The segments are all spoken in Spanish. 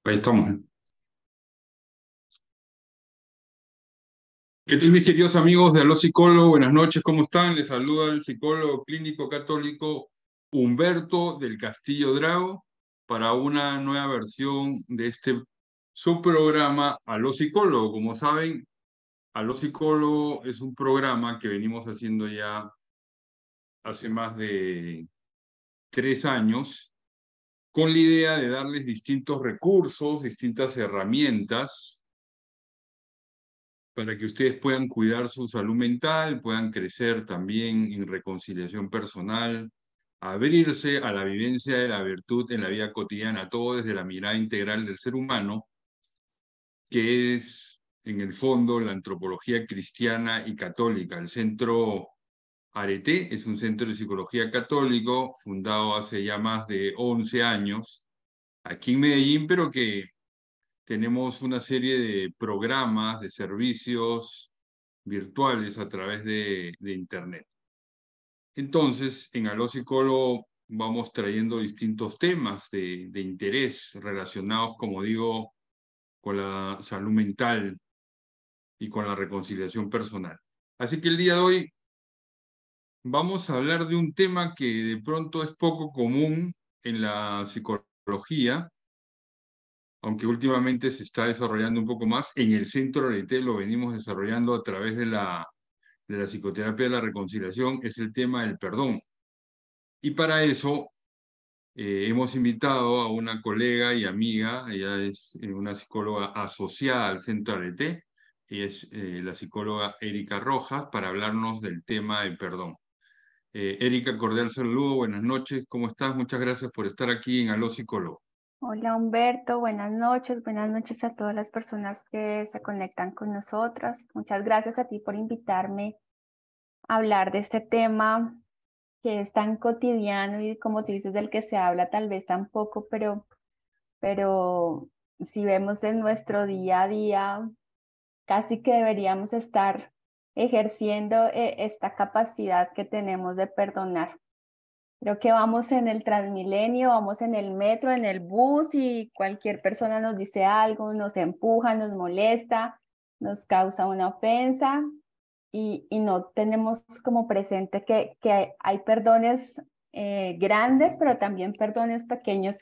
Ahí estamos. ¿Qué tal, mis queridos amigos de Aló Psicólogo? Buenas noches, ¿cómo están? Les saluda el psicólogo clínico católico Humberto del Castillo Drago para una nueva versión de este subprograma Aló Psicólogo. Como saben, Aló Psicólogo es un programa que venimos haciendo ya hace más de 3 años con la idea de darles distintos recursos, distintas herramientas para que ustedes puedan cuidar su salud mental, puedan crecer también en reconciliación personal, abrirse a la vivencia de la virtud en la vida cotidiana, todo desde la mirada integral del ser humano, que es en el fondo la antropología cristiana y católica. El Centro Arete es un centro de psicología católico fundado hace ya más de 11 años aquí en Medellín, pero que tenemos una serie de programas, de servicios virtuales a través de Internet. Entonces, en Aló Psicólogo vamos trayendo distintos temas de interés relacionados, como digo, con la salud mental y con la reconciliación personal. Así que el día de hoy vamos a hablar de un tema que de pronto es poco común en la psicología, aunque últimamente se está desarrollando un poco más. En el Centro Arete lo venimos desarrollando a través de la psicoterapia de la reconciliación, es el tema del perdón. Y para eso hemos invitado a una colega y amiga, ella es una psicóloga asociada al Centro Arete, y es la psicóloga Erika Rojas, para hablarnos del tema del perdón. Erika, cordial saludo, buenas noches, ¿cómo estás? Muchas gracias por estar aquí en Aló Psicólogo. Hola Humberto, buenas noches a todas las personas que se conectan con nosotras. Muchas gracias a ti por invitarme a hablar de este tema que es tan cotidiano y como tú dices del que se habla tal vez tan poco, pero si vemos en nuestro día a día, casi que deberíamos estar ejerciendo esta capacidad que tenemos de perdonar. Creo que vamos en el Transmilenio, vamos en el metro, en el bus y cualquier persona nos dice algo, nos empuja, nos molesta, nos causa una ofensa y no tenemos como presente que hay perdones grandes, pero también perdones pequeños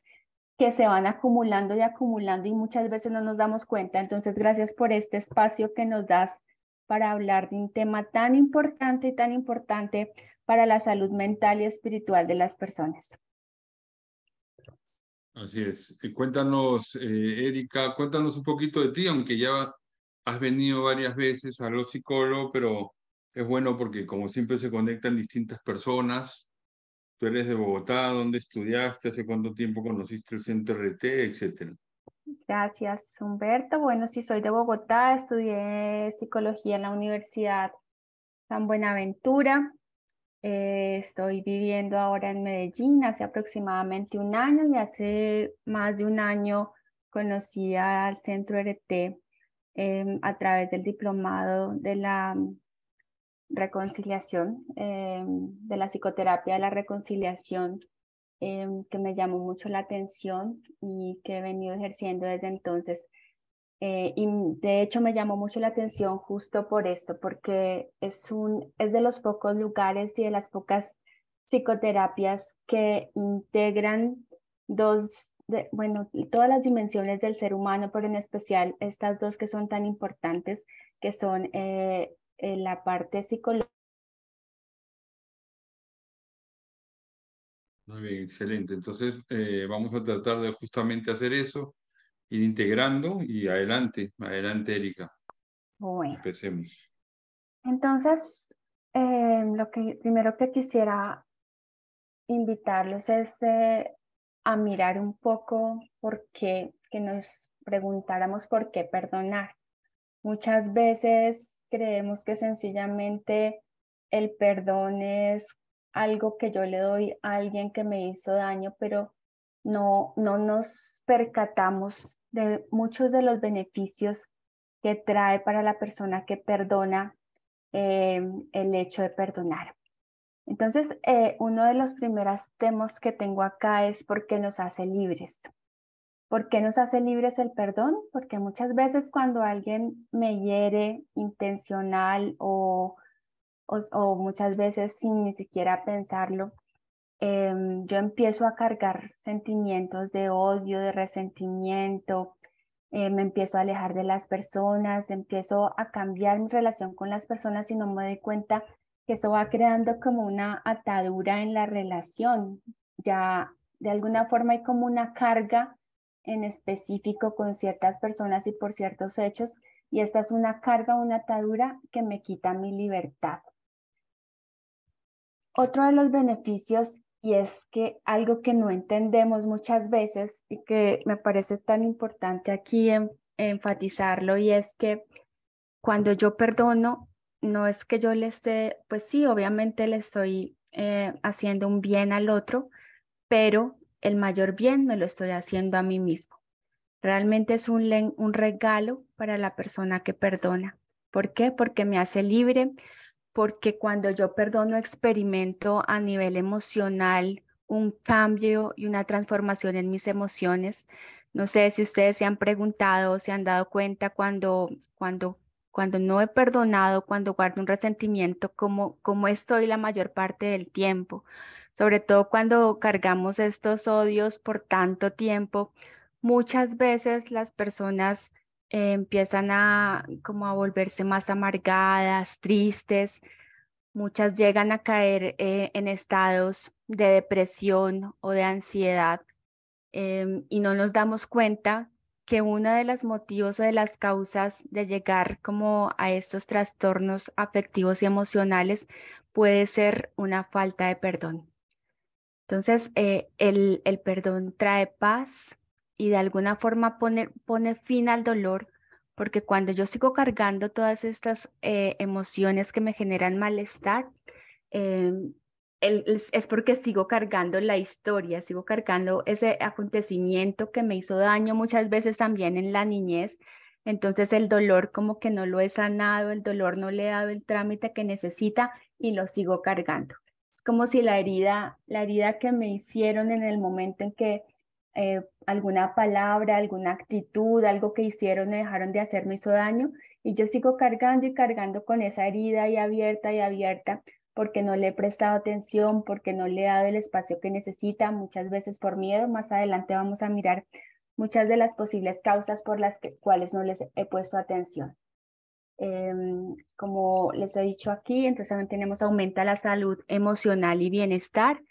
que se van acumulando y acumulando y muchas veces no nos damos cuenta. Entonces, gracias por este espacio que nos das para hablar de un tema tan importante y tan importante para la salud mental y espiritual de las personas. Así es. Cuéntanos, Erika, cuéntanos un poquito de ti, aunque ya has venido varias veces a los psicólogos, pero es bueno porque como siempre se conectan distintas personas. Tú eres de Bogotá, ¿dónde estudiaste? ¿Hace cuánto tiempo conociste el Centro RT, etcétera? Gracias, Humberto. Bueno, sí, soy de Bogotá, estudié psicología en la Universidad San Buenaventura. Estoy viviendo ahora en Medellín hace aproximadamente un año y hace más de un año conocí al Centro RT a través del diplomado de la reconciliación, de la psicoterapia de la reconciliación, que me llamó mucho la atención y que he venido ejerciendo desde entonces. Y de hecho me llamó mucho la atención justo por esto, porque es de los pocos lugares y de las pocas psicoterapias que integran bueno, todas las dimensiones del ser humano, pero en especial estas dos que son tan importantes, que son la parte psicológica. Muy bien, excelente. Entonces, vamos a tratar de justamente hacer eso, ir integrando y adelante, adelante, Erika. Bueno, Empecemos. entonces, lo que primero que quisiera invitarlos es a mirar un poco por qué, que nos preguntáramos por qué perdonar. Muchas veces creemos que sencillamente el perdón es algo que yo le doy a alguien que me hizo daño, pero no nos percatamos de muchos de los beneficios que trae para la persona que perdona el hecho de perdonar. Entonces, uno de los primeros temas que tengo acá es porque nos hace libres. ¿Por qué nos hace libres el perdón? Porque muchas veces cuando alguien me hiere intencional o muchas veces sin ni siquiera pensarlo, yo empiezo a cargar sentimientos de odio, de resentimiento, me empiezo a alejar de las personas, empiezo a cambiar mi relación con las personas y no me doy cuenta que eso va creando como una atadura en la relación. Ya de alguna forma hay como una carga en específico con ciertas personas y por ciertos hechos, y esta es una carga, una atadura que me quita mi libertad. Otro de los beneficios, y es que algo que no entendemos muchas veces y que me parece tan importante aquí enfatizarlo, y es que cuando yo perdono, no es que yo le esté, pues sí, obviamente le estoy haciendo un bien al otro, pero el mayor bien me lo estoy haciendo a mí mismo. Realmente es un regalo para la persona que perdona. ¿Por qué? Porque me hace libre, porque cuando yo perdono experimento a nivel emocional un cambio y una transformación en mis emociones. No sé si ustedes se han preguntado o se han dado cuenta cuando no he perdonado, cuando guardo un resentimiento, cómo estoy la mayor parte del tiempo. Sobre todo cuando cargamos estos odios por tanto tiempo, muchas veces las personas empiezan como a volverse más amargadas, tristes. Muchas llegan a caer en estados de depresión o de ansiedad, y no nos damos cuenta que uno de los motivos o de las causas de llegar como a estos trastornos afectivos y emocionales puede ser una falta de perdón. Entonces, el perdón trae paz y de alguna forma pone fin al dolor, porque cuando yo sigo cargando todas estas emociones que me generan malestar, eh, es porque sigo cargando la historia, sigo cargando ese acontecimiento que me hizo daño muchas veces también en la niñez. Entonces el dolor como que no lo he sanado, el dolor no le he dado el trámite que necesita y lo sigo cargando. Es como si la herida que me hicieron en el momento en que alguna palabra, alguna actitud, algo que hicieron o dejaron de hacer me hizo daño, y yo sigo cargando y cargando con esa herida y abierta, porque no le he prestado atención, porque no le he dado el espacio que necesita, muchas veces por miedo. Más adelante vamos a mirar muchas de las posibles causas por las cuales no les he puesto atención. Como les he dicho aquí, entonces también tenemos aumenta la salud emocional y bienestar,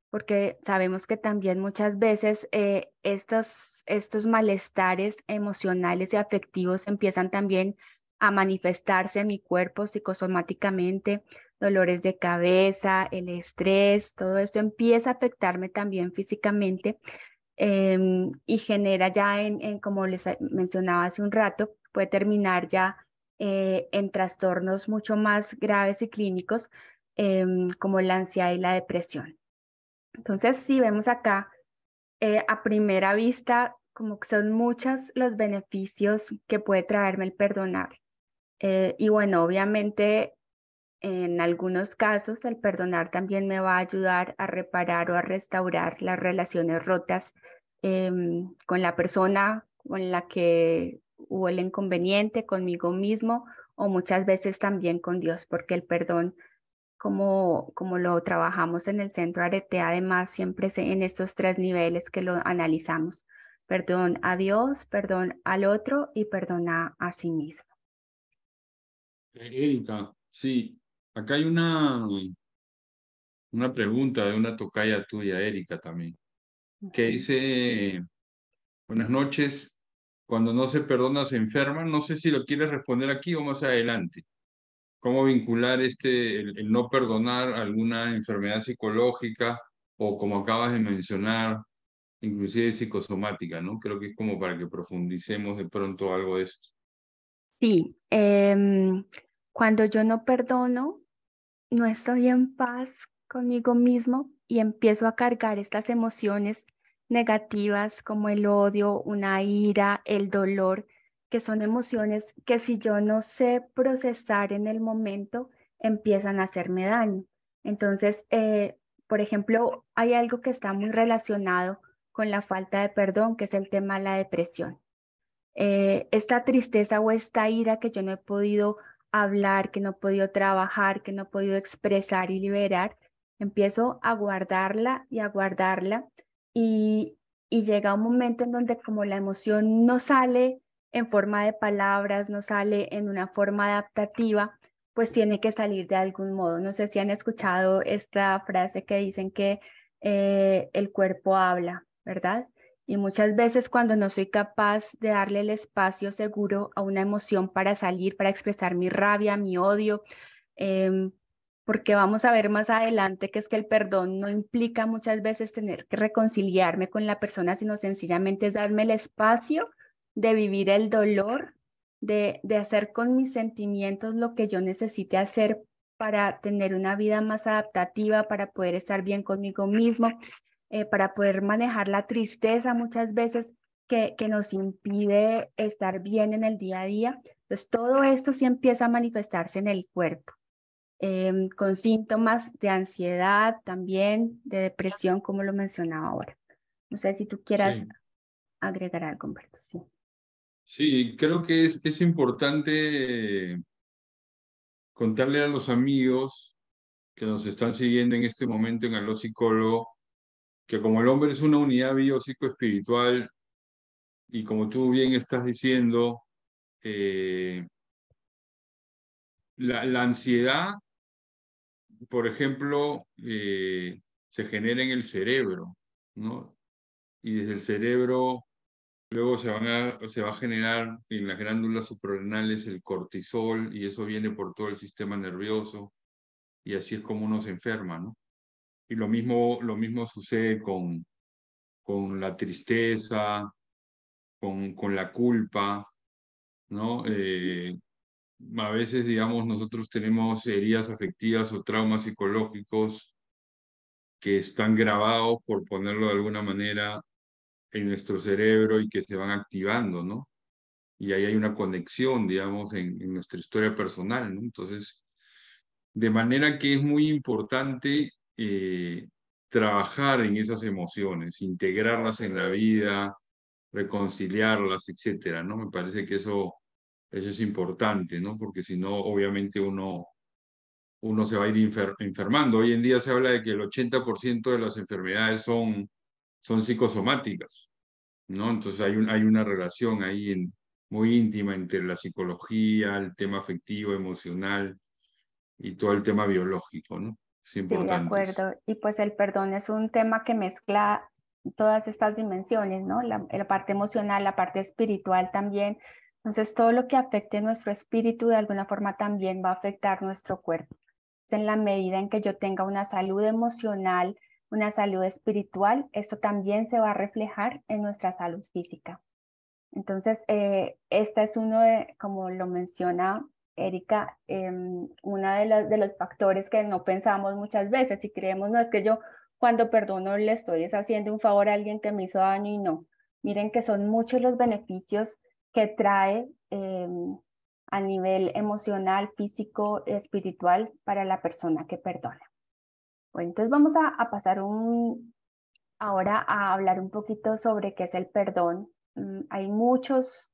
porque sabemos que también muchas veces estos malestares emocionales y afectivos empiezan también a manifestarse en mi cuerpo psicosomáticamente, dolores de cabeza, el estrés, todo esto empieza a afectarme también físicamente, y genera ya como les mencionaba hace un rato, puede terminar ya en trastornos mucho más graves y clínicos, como la ansiedad y la depresión. Entonces, si vemos acá, a primera vista, como que son muchos los beneficios que puede traerme el perdonar. Y bueno, obviamente, en algunos casos, el perdonar también me va a ayudar a reparar o a restaurar las relaciones rotas con la persona con la que hubo el inconveniente, conmigo mismo, o muchas veces también con Dios, porque el perdón, como lo trabajamos en el Centro Arete, además siempre en estos tres niveles que lo analizamos: perdón a Dios, perdón al otro y perdón a sí mismo. Erika, sí, acá hay una pregunta de una tocaya tuya, Erika, también, que Ujú. dice, buenas noches, cuando no se perdona se enferma. No sé si lo quieres responder aquí o más adelante. ¿Cómo vincular el no perdonar alguna enfermedad psicológica o, como acabas de mencionar, inclusive psicosomática, ¿no? Creo que es como para que profundicemos de pronto algo de esto. Sí, cuando yo no perdono, no estoy en paz conmigo mismo y empiezo a cargar estas emociones negativas como el odio, una ira, el dolor, que son emociones que si yo no sé procesar en el momento, empiezan a hacerme daño. Entonces, por ejemplo, hay algo que está muy relacionado con la falta de perdón, que es el tema de la depresión. Esta tristeza o esta ira que yo no he podido hablar, que no he podido trabajar, que no he podido expresar y liberar, empiezo a guardarla y llega un momento en donde como la emoción no sale en forma de palabras, no sale en una forma adaptativa, pues tiene que salir de algún modo. No sé si han escuchado esta frase que dicen que el cuerpo habla, ¿verdad? Y muchas veces cuando no soy capaz de darle el espacio seguro a una emoción para salir, para expresar mi rabia, mi odio, porque vamos a ver más adelante que es que el perdón no implica muchas veces tener que reconciliarme con la persona, sino sencillamente es darme el espacio de vivir el dolor, de hacer con mis sentimientos lo que yo necesite hacer para tener una vida más adaptativa, para poder estar bien conmigo mismo, para poder manejar la tristeza muchas veces que nos impide estar bien en el día a día. Entonces, todo esto sí empieza a manifestarse en el cuerpo, con síntomas de ansiedad también, de depresión, como lo mencionaba ahora. No sé si tú quieras Sí, agregar algo, Humberto. Sí. sí, creo que es importante contarle a los amigos que nos están siguiendo en este momento en Aló Psicólogo, que como el hombre es una unidad biopsicoespiritual y como tú bien estás diciendo, eh, la ansiedad, por ejemplo, se genera en el cerebro, ¿no? Y desde el cerebro luego se va a generar en las glándulas suprarrenales el cortisol y eso viene por todo el sistema nervioso y así es como uno se enferma, ¿no? Y lo mismo sucede con la tristeza, con la culpa, ¿no? A veces, digamos, nosotros tenemos heridas afectivas o traumas psicológicos que están grabados, por ponerlo de alguna manera, en nuestro cerebro y que se van activando, ¿no? Y ahí hay una conexión, digamos, en nuestra historia personal, ¿no? Entonces, de manera que es muy importante trabajar en esas emociones, integrarlas en la vida, reconciliarlas, etcétera, ¿no? Me parece que eso es importante, ¿no? Porque si no, obviamente uno se va a ir enfermando. Hoy en día se habla de que el 80% de las enfermedades son psicosomáticas, ¿no? Entonces hay una relación ahí muy íntima entre la psicología, el tema afectivo, emocional y todo el tema biológico, ¿no? Es Sí, de importante eso. acuerdo. Y pues el perdón es un tema que mezcla todas estas dimensiones, ¿no? La parte emocional, la parte espiritual también. Entonces, todo lo que afecte nuestro espíritu de alguna forma también va a afectar nuestro cuerpo. En la medida en que yo tenga una salud emocional, una salud espiritual, esto también se va a reflejar en nuestra salud física. Entonces, esta es uno de, como lo menciona Erika, uno de los factores que no pensamos muchas veces y creemos, no es que yo cuando perdono le estoy haciendo un favor a alguien que me hizo daño y no. Miren que son muchos los beneficios que trae a nivel emocional, físico, espiritual para la persona que perdona. Bueno, entonces vamos a pasar ahora a hablar un poquito sobre qué es el perdón. Hay muchas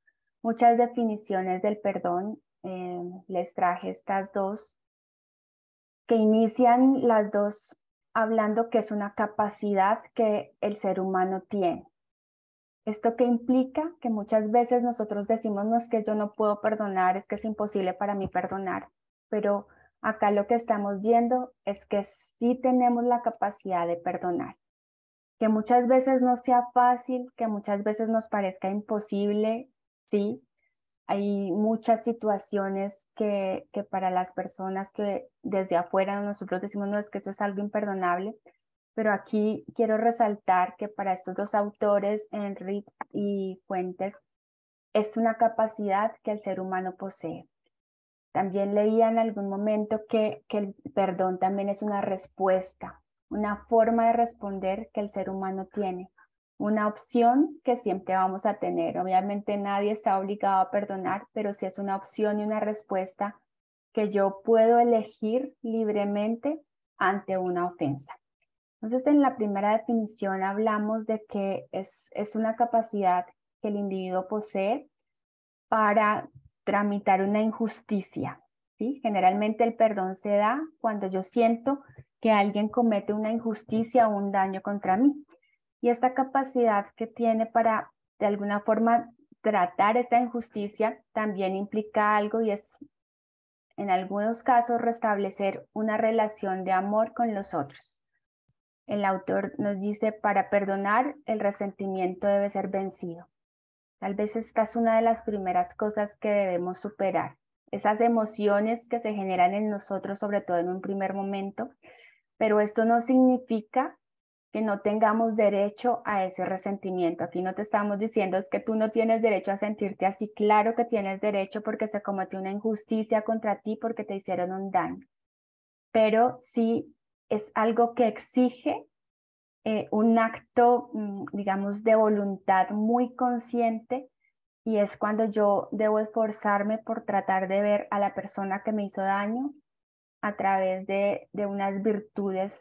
definiciones del perdón. Les traje estas dos que inician las dos hablando que es una capacidad que el ser humano tiene. ¿Esto qué implica? Que muchas veces nosotros decimos, no es que yo no puedo perdonar, es que es imposible para mí perdonar, pero acá lo que estamos viendo es que sí tenemos la capacidad de perdonar, que muchas veces no sea fácil, que muchas veces nos parezca imposible, sí. Hay muchas situaciones que para las personas que desde afuera nosotros decimos, no, es que esto es algo imperdonable, pero aquí quiero resaltar que para estos dos autores, Enrique y Fuentes, es una capacidad que el ser humano posee. También leía en algún momento que el perdón también es una respuesta, una forma de responder que el ser humano tiene, una opción que siempre vamos a tener. Obviamente nadie está obligado a perdonar, pero sí es una opción y una respuesta que yo puedo elegir libremente ante una ofensa. Entonces, en la primera definición hablamos de que es una capacidad que el individuo posee para tramitar una injusticia, ¿sí? Generalmente el perdón se da cuando yo siento que alguien comete una injusticia o un daño contra mí. Y esta capacidad que tiene para, de alguna forma, tratar esta injusticia también implica algo y es, en algunos casos, restablecer una relación de amor con los otros. El autor nos dice, para perdonar, el resentimiento debe ser vencido. Tal vez esta es una de las primeras cosas que debemos superar. Esas emociones que se generan en nosotros, sobre todo en un primer momento, pero esto no significa que no tengamos derecho a ese resentimiento. Aquí no te estamos diciendo es que tú no tienes derecho a sentirte así. Claro que tienes derecho porque se cometió una injusticia contra ti, porque te hicieron un daño. Pero sí es algo que exige un acto, digamos, de voluntad muy consciente, y es cuando yo debo esforzarme por tratar de ver a la persona que me hizo daño a través de unas virtudes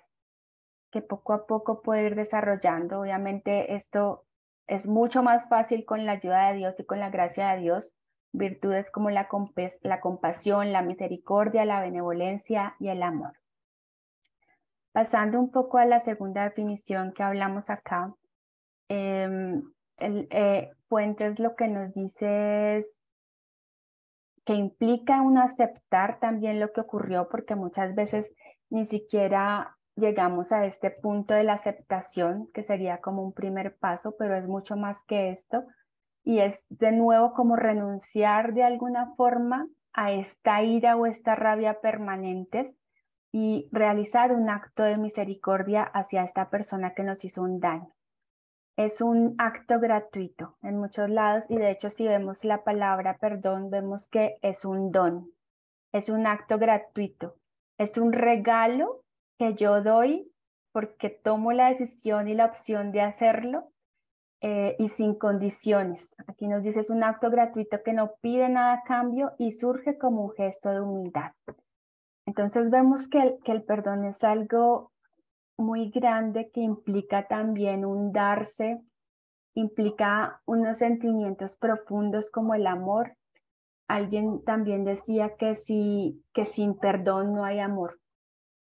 que poco a poco puedo ir desarrollando. Obviamente esto es mucho más fácil con la ayuda de Dios y con la gracia de Dios. Virtudes como la compasión, la misericordia, la benevolencia y el amor. Pasando un poco a la segunda definición que hablamos acá, Fuentes lo que nos dice es que implica uno aceptar también lo que ocurrió, porque muchas veces ni siquiera llegamos a este punto de la aceptación, que sería como un primer paso, pero es mucho más que esto, y es de nuevo como renunciar de alguna forma a esta ira o esta rabia permanentes y realizar un acto de misericordia hacia esta persona que nos hizo un daño. Es un acto gratuito en muchos lados, y de hecho si vemos la palabra perdón, vemos que es un don, es un acto gratuito, es un regalo que yo doy porque tomo la decisión y la opción de hacerlo, y sin condiciones. Aquí nos dice es un acto gratuito que no pide nada a cambio y surge como un gesto de humildad. Entonces vemos que el perdón es algo muy grande que implica también un darse, implica unos sentimientos profundos como el amor. Alguien también decía que sin perdón no hay amor.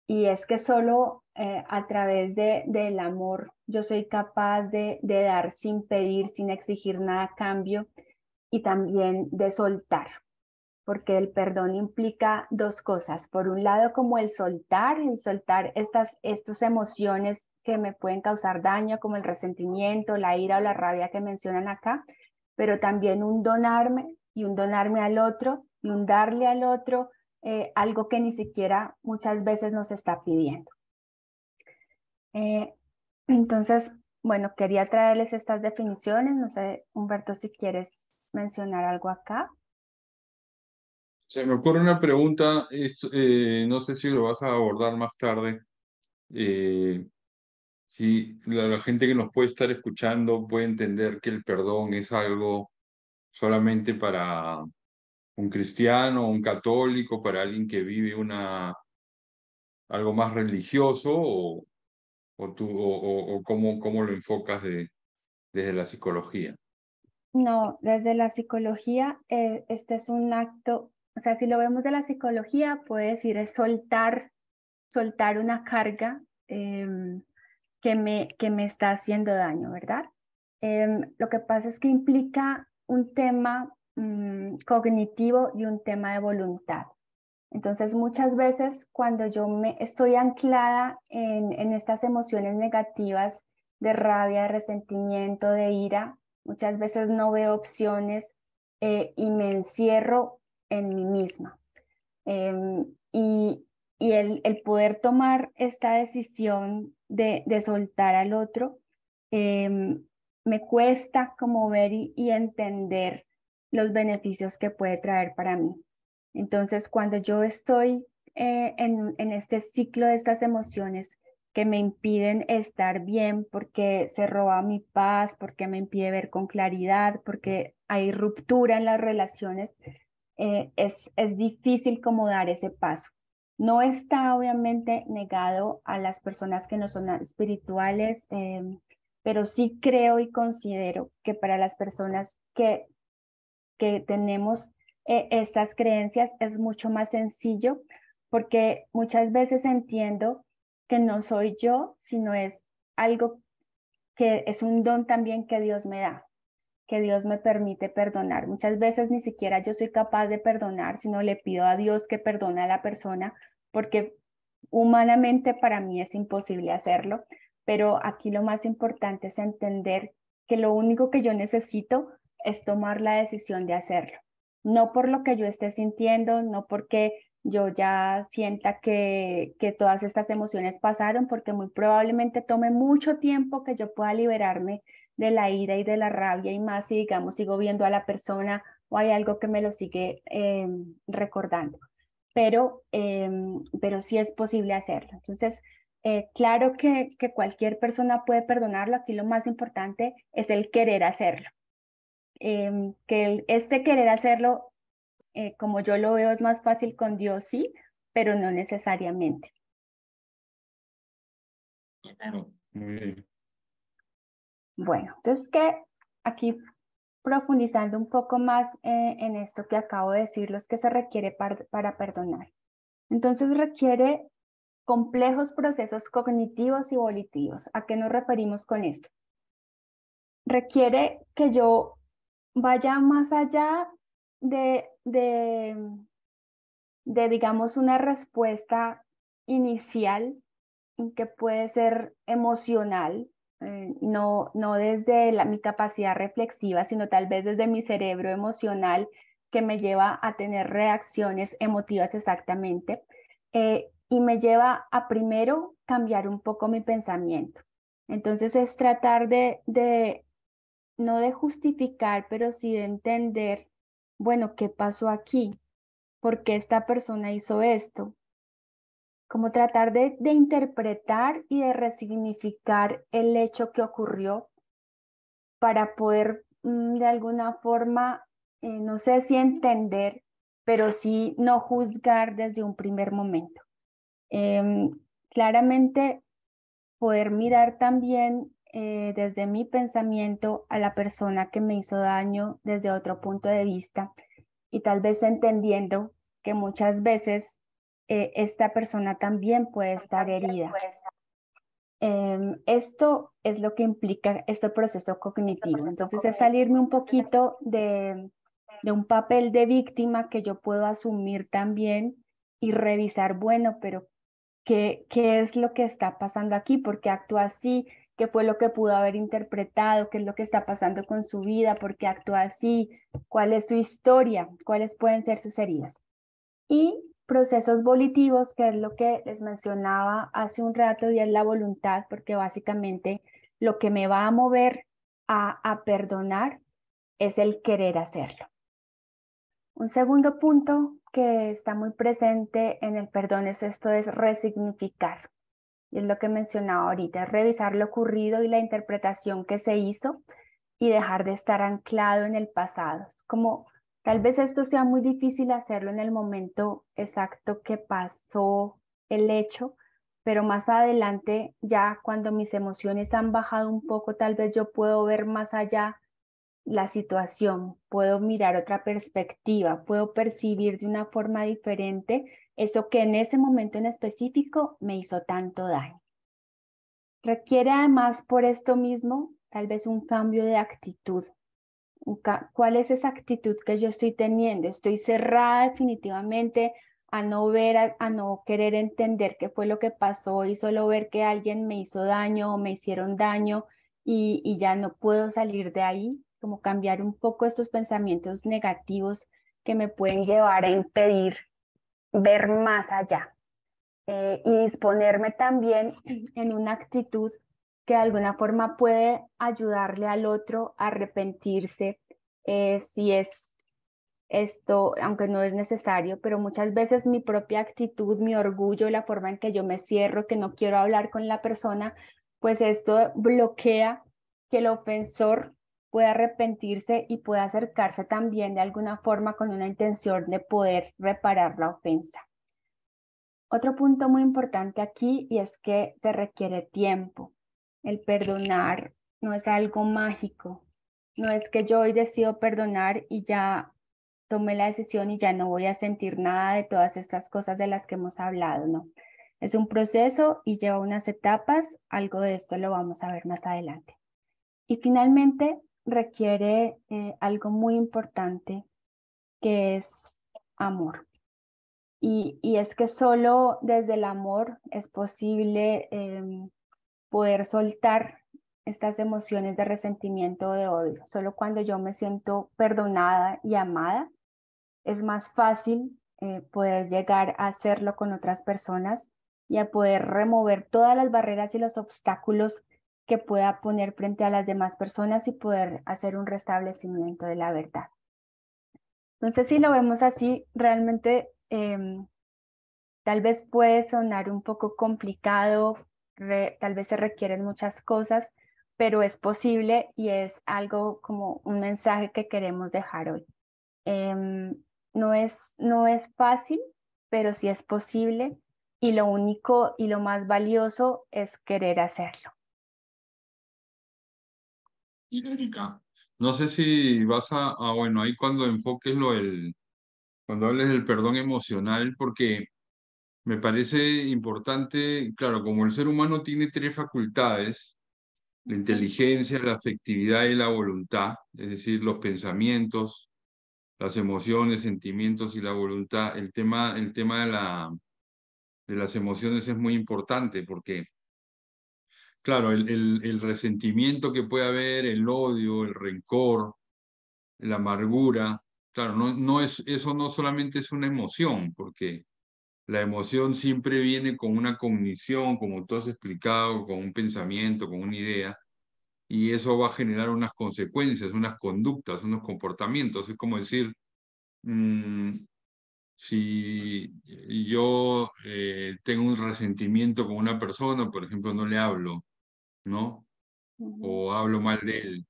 Y es que solo a través del amor yo soy capaz de dar sin pedir, sin exigir nada a cambio, y también de soltar, porque el perdón implica dos cosas. Por un lado, como el soltar estas emociones que me pueden causar daño, como el resentimiento, la ira o la rabia que mencionan acá, pero también un donarme y un donarme al otro y un darle al otro algo que ni siquiera muchas veces nos está pidiendo. Entonces, bueno, quería traerles estas definiciones. No sé, Humberto, si quieres mencionar algo acá. Se me ocurre una pregunta, no sé si lo vas a abordar más tarde. Si la gente que nos puede estar escuchando puede entender que el perdón es algo solamente para un cristiano, un católico, para alguien que vive algo más religioso, o cómo lo enfocas desde la psicología. No, desde la psicología, este es un acto, o sea, si lo vemos de la psicología, puede decir es soltar una carga que me está haciendo daño, ¿verdad? Lo que pasa es que implica un tema cognitivo y un tema de voluntad. Entonces, muchas veces cuando yo me estoy anclada en estas emociones negativas de rabia, de resentimiento, de ira, muchas veces no veo opciones, y me encierro en mí misma. Em, y el poder tomar esta decisión de soltar al otro, em, me cuesta como ver y entender los beneficios que puede traer para mí. Entonces, cuando yo estoy en este ciclo de estas emociones que me impiden estar bien, porque se roba mi paz, porque me impide ver con claridad, porque hay ruptura en las relaciones, es difícil como dar ese paso. No está obviamente negado a las personas que no son espirituales, pero sí creo y considero que para las personas que tenemos estas creencias es mucho más sencillo, porque muchas veces entiendo que no soy yo, sino es algo que es un don también que Dios me da, que Dios me permite perdonar. Muchas veces ni siquiera yo soy capaz de perdonar, sino le pido a Dios que perdone a la persona, porque humanamente para mí es imposible hacerlo, pero aquí lo más importante es entender que lo único que yo necesito es tomar la decisión de hacerlo. No por lo que yo esté sintiendo, no porque yo ya sienta que todas estas emociones pasaron, porque muy probablemente tome mucho tiempo que yo pueda liberarme de la ira y de la rabia, y más si, digamos, sigo viendo a la persona o hay algo que me lo sigue recordando. Pero sí es posible hacerlo. Entonces, claro que cualquier persona puede perdonarlo. Aquí lo más importante es el querer hacerlo. Este querer hacerlo, como yo lo veo, es más fácil con Dios, sí, pero no necesariamente. Claro, muy bien. Bueno, entonces que aquí profundizando un poco más en esto que acabo de decir, los que se requiere para perdonar. Entonces requiere complejos procesos cognitivos y volitivos. ¿A qué nos referimos con esto? Requiere que yo vaya más allá de digamos, una respuesta inicial que puede ser emocional, no desde mi capacidad reflexiva, sino tal vez desde mi cerebro emocional que me lleva a tener reacciones emotivas exactamente, y me lleva a primero cambiar un poco mi pensamiento. Entonces es tratar no de justificar, pero sí de entender, bueno, ¿qué pasó aquí? ¿Por qué esta persona hizo esto? Como tratar de interpretar y de resignificar el hecho que ocurrió para poder de alguna forma, no sé si entender, pero sí no juzgar desde un primer momento. Claramente poder mirar también desde mi pensamiento a la persona que me hizo daño desde otro punto de vista, y tal vez entendiendo que muchas veces esta persona también puede estar herida. Esto es lo que implica este proceso cognitivo. Entonces es salirme un poquito de un papel de víctima que yo puedo asumir también y revisar, bueno, pero ¿qué es lo que está pasando aquí? ¿Por qué actúa así? ¿Qué fue lo que pudo haber interpretado? ¿Qué es lo que está pasando con su vida? ¿Por qué actúa así? ¿Cuál es su historia? ¿Cuáles pueden ser sus heridas? Y procesos volitivos, que es lo que les mencionaba hace un rato, y es la voluntad, porque básicamente lo que me va a mover a perdonar es el querer hacerlo. Un segundo punto que está muy presente en el perdón es esto de resignificar. Y es lo que mencionaba ahorita, revisar lo ocurrido y la interpretación que se hizo y dejar de estar anclado en el pasado. Es como, tal vez esto sea muy difícil hacerlo en el momento exacto que pasó el hecho, pero más adelante, ya cuando mis emociones han bajado un poco, tal vez yo puedo ver más allá la situación, puedo mirar otra perspectiva, puedo percibir de una forma diferente eso que en ese momento en específico me hizo tanto daño. Requiere además por esto mismo tal vez un cambio de actitud. ¿Cuál es esa actitud que yo estoy teniendo? Estoy cerrada definitivamente a no ver, a no querer entender qué fue lo que pasó y solo ver que alguien me hizo daño o me hicieron daño, y ya no puedo salir de ahí, como cambiar un poco estos pensamientos negativos que me pueden llevar a impedir ver más allá, y disponerme también en una actitud que de alguna forma puede ayudarle al otro a arrepentirse, si es esto, aunque no es necesario, pero muchas veces mi propia actitud, mi orgullo, la forma en que yo me cierro, que no quiero hablar con la persona, pues esto bloquea que el ofensor pueda arrepentirse y pueda acercarse también de alguna forma con una intención de poder reparar la ofensa. Otro punto muy importante aquí y es que se requiere tiempo. El perdonar no es algo mágico. No es que yo hoy decido perdonar y ya tomé la decisión y ya no voy a sentir nada de todas estas cosas de las que hemos hablado, no. Es un proceso y lleva unas etapas. Algo de esto lo vamos a ver más adelante. Y finalmente requiere algo muy importante que es amor. Y es que solo desde el amor es posible poder soltar estas emociones de resentimiento o de odio. Solo cuando yo me siento perdonada y amada, es más fácil poder llegar a hacerlo con otras personas y a poder remover todas las barreras y los obstáculos que pueda poner frente a las demás personas y poder hacer un restablecimiento de la verdad. Entonces, si lo vemos así, realmente tal vez puede sonar un poco complicado, tal vez se requieren muchas cosas, pero es posible y es algo como un mensaje que queremos dejar hoy. No es fácil, pero sí es posible y lo único y lo más valioso es querer hacerlo. Y Erika, no sé si vas bueno, ahí cuando enfoques cuando hables del perdón emocional, porque me parece importante, claro, como el ser humano tiene tres facultades, la inteligencia, la afectividad y la voluntad, es decir, los pensamientos, las emociones, sentimientos y la voluntad, el tema de las emociones es muy importante porque, claro, el resentimiento que puede haber, el odio, el rencor, la amargura, claro, eso no solamente es una emoción, porque la emoción siempre viene con una cognición, como tú has explicado, con un pensamiento, con una idea, y eso va a generar unas consecuencias, unas conductas, unos comportamientos. Es como decir, mm, si yo tengo un resentimiento con una persona, por ejemplo, no le hablo, ¿no? O hablo mal de él,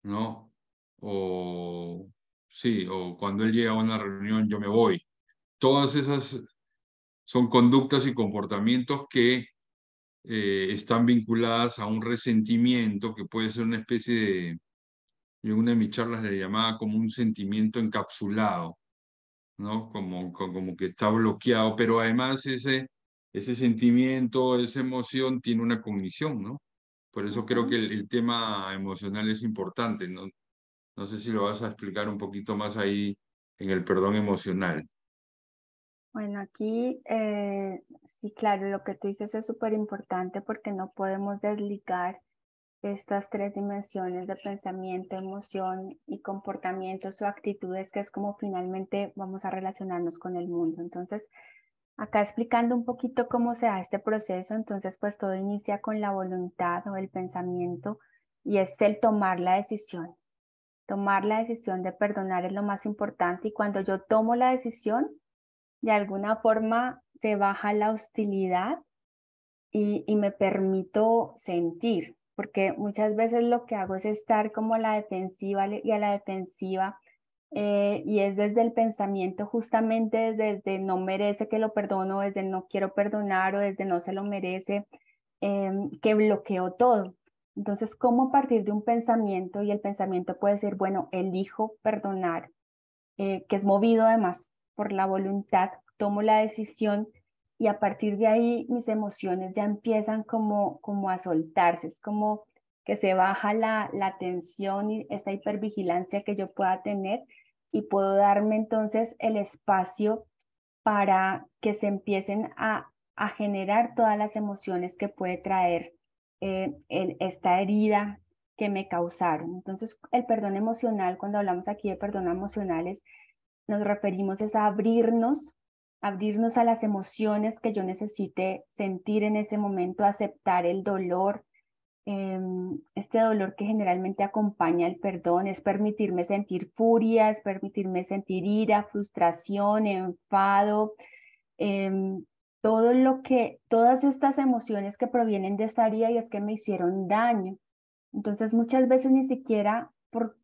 ¿no? O sí, o cuando él llega a una reunión yo me voy. Todas esas son conductas y comportamientos que están vinculadas a un resentimiento que puede ser una especie de, yo en una de mis charlas le llamaba como un sentimiento encapsulado, ¿no? Como que está bloqueado, pero además ese sentimiento, esa emoción tiene una cognición, ¿no? Por eso creo que el tema emocional es importante, ¿no? No sé si lo vas a explicar un poquito más ahí en el perdón emocional. Bueno, aquí sí, claro, lo que tú dices es súper importante porque no podemos desligar estas tres dimensiones de pensamiento, emoción y comportamientos o actitudes, que es como finalmente vamos a relacionarnos con el mundo. Entonces, acá explicando un poquito cómo se da este proceso, entonces pues todo inicia con la voluntad o el pensamiento y es el tomar la decisión. Tomar la decisión de perdonar es lo más importante y cuando yo tomo la decisión, de alguna forma se baja la hostilidad y me permito sentir, porque muchas veces lo que hago es estar como a la defensiva y a la defensiva, y es desde el pensamiento, justamente desde no merece que lo perdono, desde no quiero perdonar o desde no se lo merece, que bloqueo todo. Entonces, ¿cómo partir de un pensamiento? Y el pensamiento puede ser, bueno, elijo perdonar, que es movido además por la voluntad, tomo la decisión y a partir de ahí mis emociones ya empiezan como a soltarse, es como que se baja la tensión y esta hipervigilancia que yo pueda tener y puedo darme entonces el espacio para que se empiecen a generar todas las emociones que puede traer esta herida que me causaron. Entonces, el perdón emocional, cuando hablamos aquí de perdón emocional, nos referimos es a abrirnos a las emociones que yo necesite sentir en ese momento, aceptar el dolor, este dolor que generalmente acompaña el perdón, es permitirme sentir furia, es permitirme sentir ira, frustración, enfado, em, todas estas emociones que provienen de esa herida y es que me hicieron daño. Entonces muchas veces ni siquiera por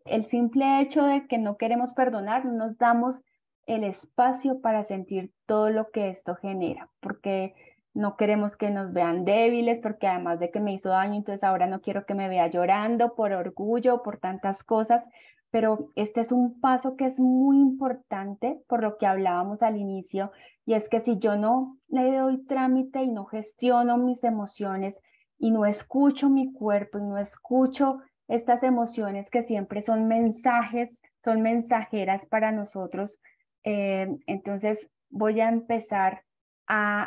el simple hecho de que no queremos perdonar, no nos damos el espacio para sentir todo lo que esto genera, porque no queremos que nos vean débiles, porque además de que me hizo daño, entonces ahora no quiero que me vea llorando por orgullo, por tantas cosas, pero este es un paso que es muy importante por lo que hablábamos al inicio, y es que si yo no le doy trámite y no gestiono mis emociones y no escucho mi cuerpo y no escucho estas emociones que siempre son mensajes, son mensajeras para nosotros, entonces voy a empezar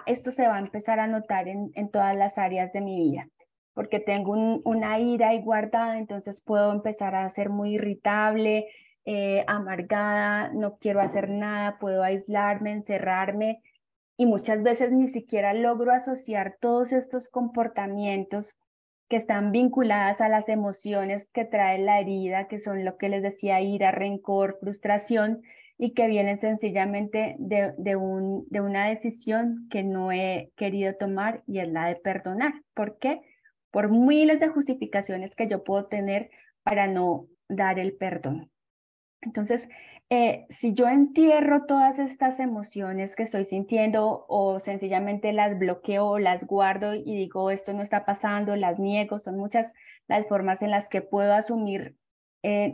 esto se va a empezar a notar en todas las áreas de mi vida, porque tengo una ira ahí guardada, entonces puedo empezar a ser muy irritable, amargada, no quiero hacer nada, puedo aislarme, encerrarme, y muchas veces ni siquiera logro asociar todos estos comportamientos que están vinculadas a las emociones que trae la herida, que son lo que les decía, ira, rencor, frustración, y que vienen sencillamente de una decisión que no he querido tomar, y es la de perdonar. ¿Por qué? Por miles de justificaciones que yo puedo tener para no dar el perdón. Entonces, si yo entierro todas estas emociones que estoy sintiendo o sencillamente las bloqueo o las guardo y digo, esto no está pasando, las niego, son muchas las formas en las que puedo asumir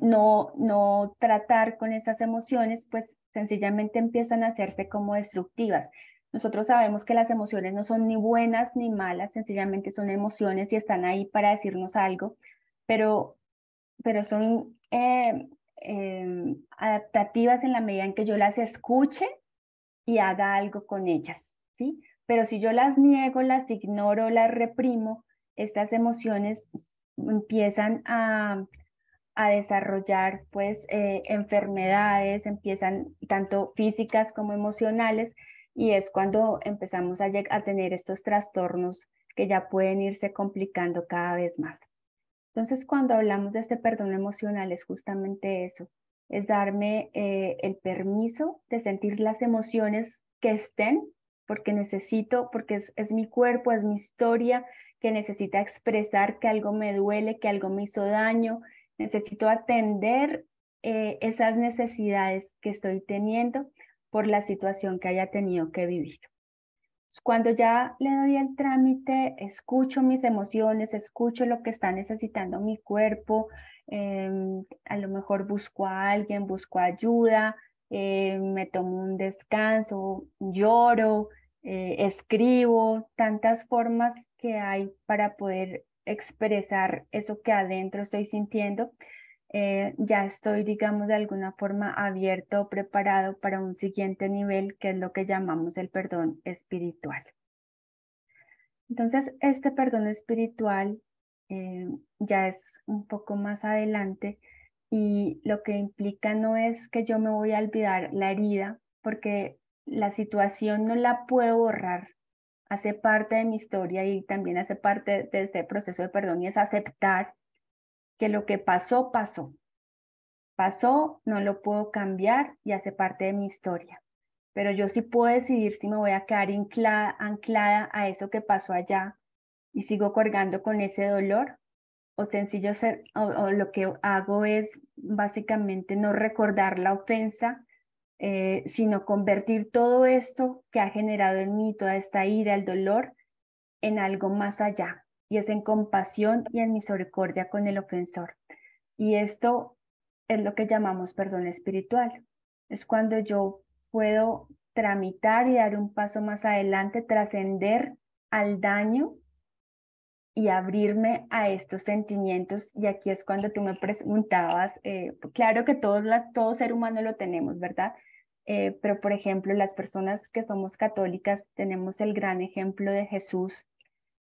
no tratar con estas emociones, pues sencillamente empiezan a hacerse como destructivas. Nosotros sabemos que las emociones no son ni buenas ni malas, sencillamente son emociones y están ahí para decirnos algo, pero son adaptativas en la medida en que yo las escuche y haga algo con ellas, ¿sí? Pero si yo las niego, las ignoro, las reprimo, estas emociones empiezan a desarrollar pues enfermedades, empiezan tanto físicas como emocionales, y es cuando empezamos a tener estos trastornos que ya pueden irse complicando cada vez más. Entonces, cuando hablamos de este perdón emocional, es justamente eso, es darme el permiso de sentir las emociones que estén, porque necesito, porque es mi cuerpo, es mi historia, que necesita expresar que algo me duele, que algo me hizo daño, necesito atender esas necesidades que estoy teniendo por la situación que haya tenido que vivir. Cuando ya le doy el trámite, escucho mis emociones, escucho lo que está necesitando mi cuerpo, a lo mejor busco a alguien, busco ayuda, me tomo un descanso, lloro, escribo, tantas formas que hay para poder expresar eso que adentro estoy sintiendo. Ya estoy, digamos, de alguna forma abierto, preparado para un siguiente nivel, que es lo que llamamos el perdón espiritual. Entonces, este perdón espiritual ya es un poco más adelante, y lo que implica no es que yo me voy a olvidar la herida, porque la situación no la puedo borrar, hace parte de mi historia y también hace parte de este proceso de perdón, y es aceptar que lo que pasó, pasó. Pasó, no lo puedo cambiar y hace parte de mi historia. Pero yo sí puedo decidir si me voy a quedar anclada a eso que pasó allá y sigo cargando con ese dolor, o sencillo o lo que hago es básicamente no recordar la ofensa, sino convertir todo esto que ha generado en mí, toda esta ira, el dolor, en algo más allá, y es en compasión y en misericordia con el ofensor. Y esto es lo que llamamos perdón espiritual. Es cuando yo puedo tramitar y dar un paso más adelante, trascender al daño y abrirme a estos sentimientos. Y aquí es cuando tú me preguntabas, claro que todo ser humano lo tenemos, ¿verdad? Pero por ejemplo, las personas que somos católicas tenemos el gran ejemplo de Jesús.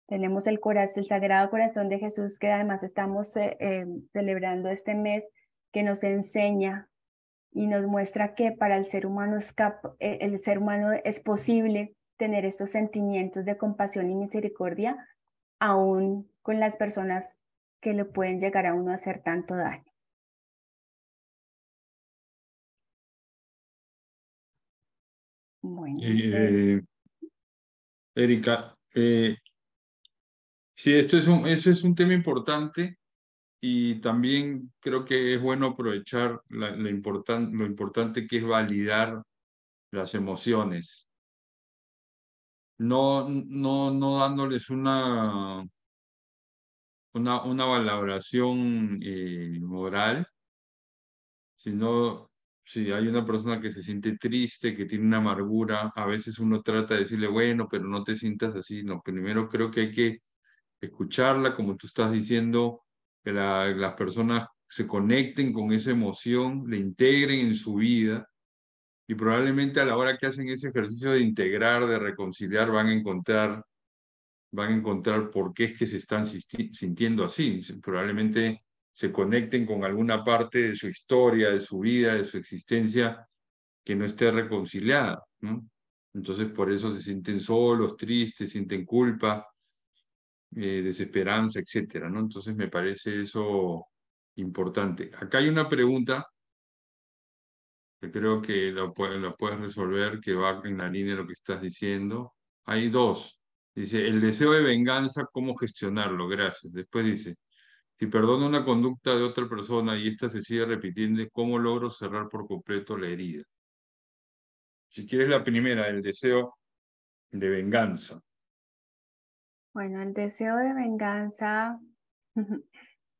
Tenemos el Sagrado Corazón de Jesús, que además estamos celebrando este mes, que nos enseña y nos muestra que para el ser humano es posible tener estos sentimientos de compasión y misericordia, aún con las personas que le pueden llegar a uno a hacer tanto daño. Bueno, no sé. Erika, sí, eso es un tema importante, y también creo que es bueno aprovechar lo importante que es validar las emociones, no dándoles una valoración moral, sino si hay una persona que se siente triste, que tiene una amargura, a veces uno trata de decirle, bueno, pero no te sientas así. No, primero creo que hay que escucharla, como tú estás diciendo, que las personas se conecten con esa emoción, la integren en su vida y probablemente a la hora que hacen ese ejercicio de integrar, de reconciliar, van a encontrar por qué es que se están sintiendo así. Probablemente se conecten con alguna parte de su historia, de su vida, de su existencia que no esté reconciliada, ¿no? Entonces por eso se sienten solos, tristes, sienten culpa, desesperanza, etcétera, ¿no? Entonces me parece eso importante. Acá hay una pregunta que creo que la puedes resolver, que va en la línea de lo que estás diciendo. Hay dos. Dice, el deseo de venganza, ¿cómo gestionarlo? Gracias. Después dice, si perdono una conducta de otra persona y ésta se sigue repitiendo, ¿cómo logro cerrar por completo la herida? Si quieres la primera, el deseo de venganza. Bueno, el deseo de venganza,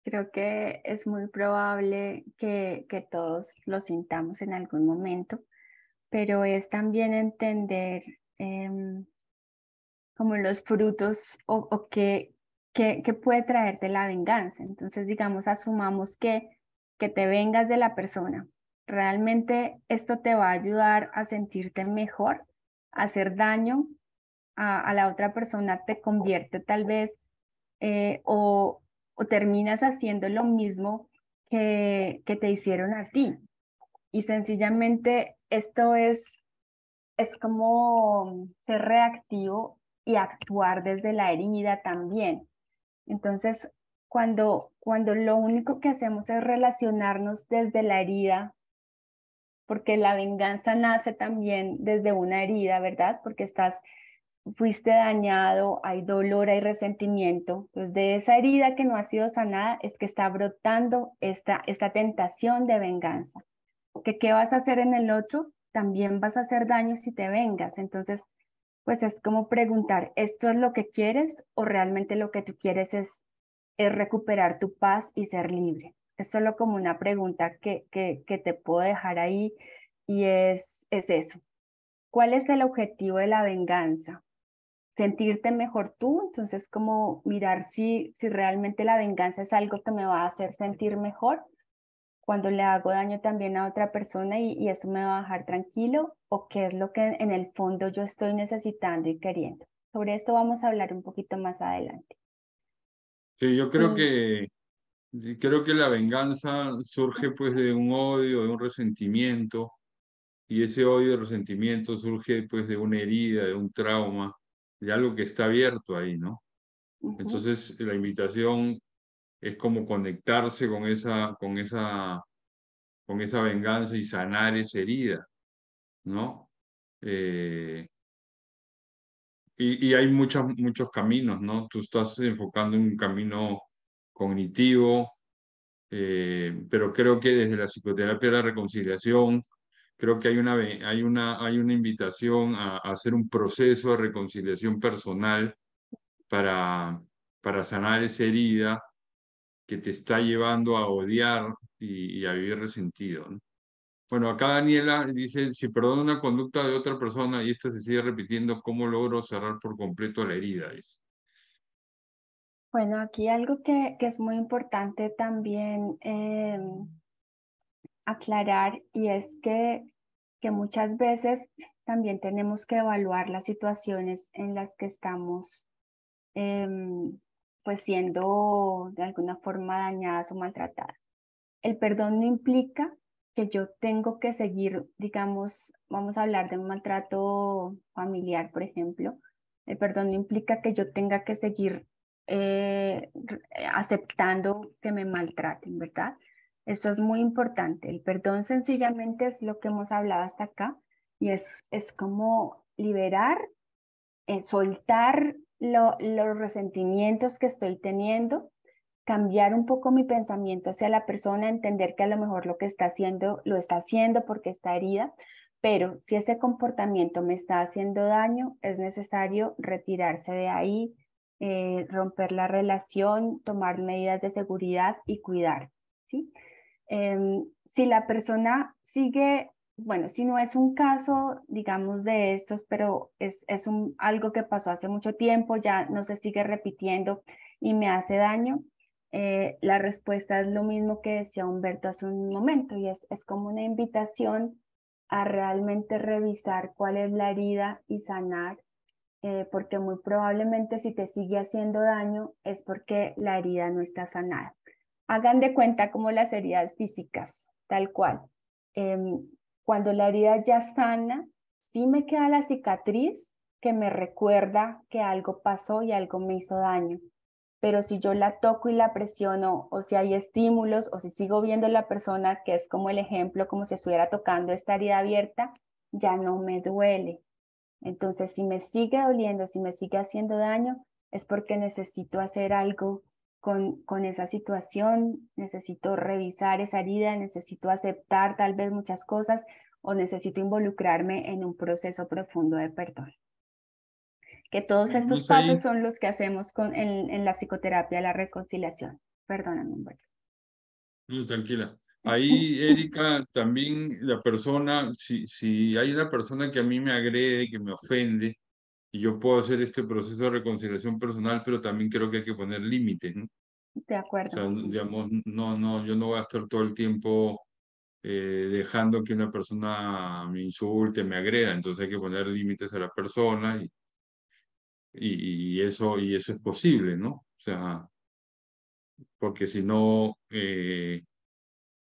creo que es muy probable que todos lo sintamos en algún momento, pero es también entender como los frutos o qué puede traerte la venganza. Entonces, digamos, asumamos que te vengas de la persona. ¿Realmente esto te va a ayudar a sentirte mejor? ¿A hacer daño a la otra persona te convierte tal vez eh, o, o terminas haciendo lo mismo que te hicieron a ti? Y sencillamente esto es como ser reactivo y actuar desde la herida también. Entonces, cuando lo único que hacemos es relacionarnos desde la herida, porque la venganza nace también desde una herida, ¿verdad? Porque fuiste dañado, hay dolor, hay resentimiento. Entonces, de esa herida que no ha sido sanada es que está brotando esta tentación de venganza. ¿Qué vas a hacer en el otro? También vas a hacer daño si te vengas. Entonces, pues es como preguntar, ¿esto es lo que quieres o realmente lo que tú quieres es recuperar tu paz y ser libre? Es solo como una pregunta que te puedo dejar ahí y es eso. ¿Cuál es el objetivo de la venganza? Sentirte mejor tú, entonces como mirar si realmente la venganza es algo que me va a hacer sentir mejor cuando le hago daño también a otra persona y eso me va a dejar tranquilo o qué es lo que en el fondo yo estoy necesitando y queriendo. Sobre esto vamos a hablar un poquito más adelante. Sí, yo creo Y, que, sí, creo que la venganza surge pues de un odio, de un resentimiento, y ese odio y resentimiento surge pues de una herida, de un trauma, de algo que está abierto ahí, ¿no? ujú, Entonces la invitación es como conectarse con esa venganza y sanar esa herida, ¿no? Eh, y hay muchos caminos, ¿no? Tú estás enfocando en un camino cognitivo, pero creo que desde la psicoterapia de la reconciliación, creo que hay una invitación a hacer un proceso de reconciliación personal para, para sanar esa herida que te está llevando a odiar y a vivir resentido, ¿no? Bueno, acá Daniela dice, si perdono una conducta de otra persona y esta se sigue repitiendo, ¿cómo logro cerrar por completo la herida? Dice. bueno, aquí algo que es muy importante también aclarar y es que muchas veces también tenemos que evaluar las situaciones en las que estamos pues siendo de alguna forma dañadas o maltratadas. El perdón no implica que yo tengo que seguir, digamos, vamos a hablar de un maltrato familiar, por ejemplo. El perdón no implica que yo tenga que seguir aceptando que me maltraten, ¿verdad? Eso es muy importante. El perdón sencillamente es lo que hemos hablado hasta acá y es como liberar, soltar los resentimientos que estoy teniendo, cambiar un poco mi pensamiento hacia la persona, entender que a lo mejor lo que está haciendo, lo está haciendo porque está herida, Pero si ese comportamiento me está haciendo daño, es necesario retirarse de ahí, romper la relación, tomar medidas de seguridad y cuidar, ¿sí? Si la persona sigue, bueno, si no es un caso, digamos, de estos, pero es algo que pasó hace mucho tiempo, ya no se sigue repitiendo y me hace daño, la respuesta es lo mismo que decía Humberto hace un momento, y es como una invitación a realmente revisar cuál es la herida y sanar, porque muy probablemente si te sigue haciendo daño es porque la herida no está sanada. Hagan de cuenta como las heridas físicas, tal cual. Cuando la herida ya sana, sí me queda la cicatriz que me recuerda que algo pasó y algo me hizo daño. Pero si yo la toco y la presiono, o si hay estímulos, o si sigo viendo a la persona, que es como el ejemplo, como si estuviera tocando esta herida abierta, ya no me duele. Entonces, si me sigue doliendo, si me sigue haciendo daño, es porque necesito hacer algo con esa situación, necesito revisar esa herida, necesito aceptar tal vez muchas cosas o necesito involucrarme en un proceso profundo de perdón. Que todos estos Entonces pasos ahí, son los que hacemos en la psicoterapia, la reconciliación. Perdóname, Humberto. no, tranquila. Ahí, Erika, también la persona, si hay una persona que a mí me agrede, que me ofende, y yo puedo hacer este proceso de reconciliación personal, pero también creo que hay que poner límites, ¿no? De O sea, acuerdo. digamos, no, yo no voy a estar todo el tiempo dejando que una persona me insulte, me agreda, entonces hay que poner límites a la persona y eso es posible, ¿no? O sea, porque si no,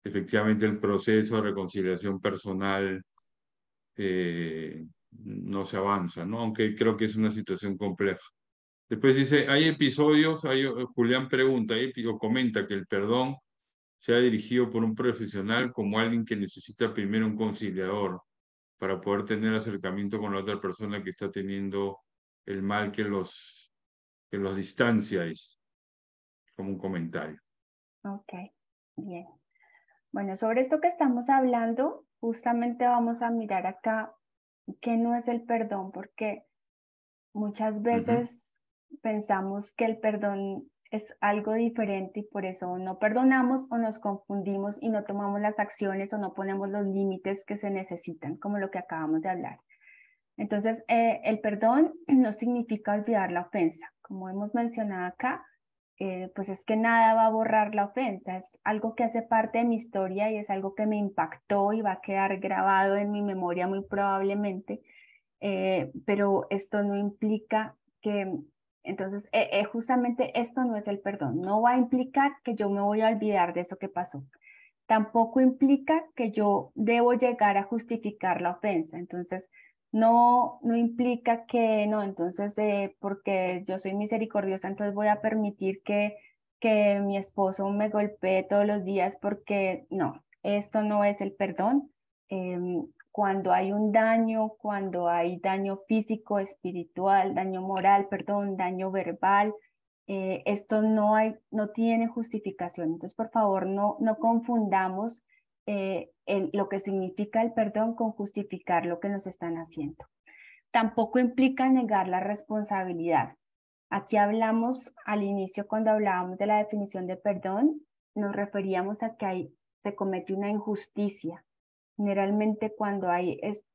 efectivamente el proceso de reconciliación personal no se avanza, ¿no? Aunque creo que es una situación compleja. Después dice, hay episodios, Julián pregunta o comenta que el perdón sea dirigido por un profesional como alguien que necesita primero un conciliador para poder tener acercamiento con la otra persona que está teniendo el mal que los distancia, es como un comentario. Ok, bien. Bueno, sobre esto que estamos hablando, justamente vamos a mirar acá qué no es el perdón, porque muchas Ujú. veces pensamos que el perdón es algo diferente y por eso no perdonamos o nos confundimos y no tomamos las acciones o no ponemos los límites que se necesitan, como lo que acabamos de hablar. Entonces, el perdón no significa olvidar la ofensa. Como hemos mencionado acá, pues es que nada va a borrar la ofensa. Es algo que hace parte de mi historia y es algo que me impactó y va a quedar grabado en mi memoria muy probablemente. Pero esto no implica que, entonces, justamente esto no es el perdón. No va a implicar que yo me voy a olvidar de eso que pasó. Tampoco implica que yo debo llegar a justificar la ofensa. Entonces, no implica que no, entonces, porque yo soy misericordiosa, entonces voy a permitir que mi esposo me golpee todos los días porque no, esto no es el perdón. Cuando hay un daño, cuando hay daño físico, espiritual, daño moral, perdón, daño verbal, esto no tiene justificación. Entonces, por favor, no confundamos lo que significa el perdón con justificar lo que nos están haciendo. Tampoco implica negar la responsabilidad. Aquí hablamos al inicio, cuando hablábamos de la definición de perdón, nos referíamos a que se comete una injusticia. Generalmente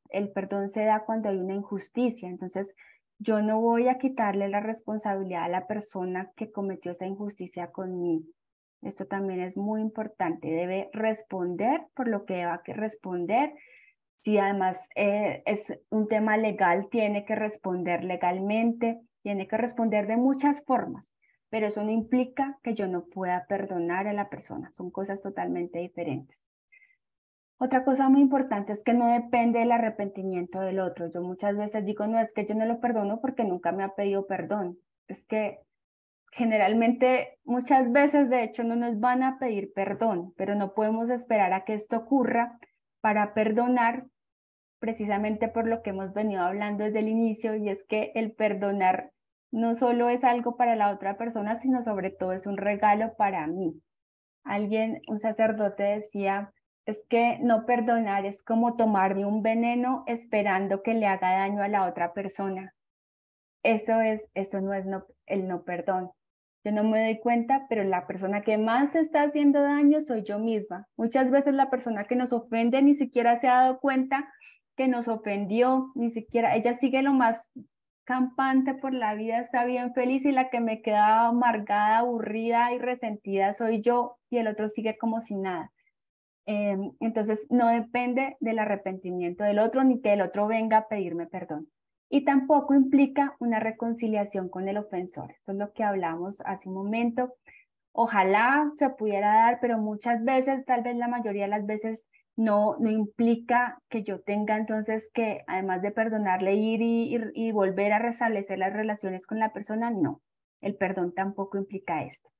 el perdón se da cuando hay una injusticia. Entonces, yo no voy a quitarle la responsabilidad a la persona que cometió esa injusticia conmigo. Esto también es muy importante. Debe responder por lo que deba que responder. Si además es un tema legal, tiene que responder legalmente, tiene que responder de muchas formas, pero eso no implica que yo no pueda perdonar a la persona. Son cosas totalmente diferentes. Otra cosa muy importante es que no depende del arrepentimiento del otro. Yo muchas veces digo, no, es que yo no lo perdono porque nunca me ha pedido perdón. Es que generalmente, muchas veces, de hecho, no nos van a pedir perdón, pero no podemos esperar a que esto ocurra para perdonar, precisamente por lo que hemos venido hablando desde el inicio, y es que el perdonar no solo es algo para la otra persona, sino sobre todo es un regalo para mí. Un sacerdote decía, Es que no perdonar es como tomarme un veneno esperando que le haga daño a la otra persona. Eso no es el no perdón. Yo no me doy cuenta, pero la persona que más está haciendo daño soy yo misma. Muchas veces la persona que nos ofende ni siquiera se ha dado cuenta que nos ofendió, ni siquiera, ella sigue lo más campante por la vida, está bien feliz, y la que me queda amargada, aburrida y resentida soy yo, y el otro sigue como si nada. Entonces no depende del arrepentimiento del otro ni que el otro venga a pedirme perdón. Y tampoco implica una reconciliación con el ofensor. Eso es lo que hablamos hace un momento. Ojalá se pudiera dar, pero muchas veces, tal vez la mayoría de las veces, no implica que yo tenga entonces que, además de perdonarle, ir y volver a restablecer las relaciones con la persona. No, el perdón tampoco implica esto.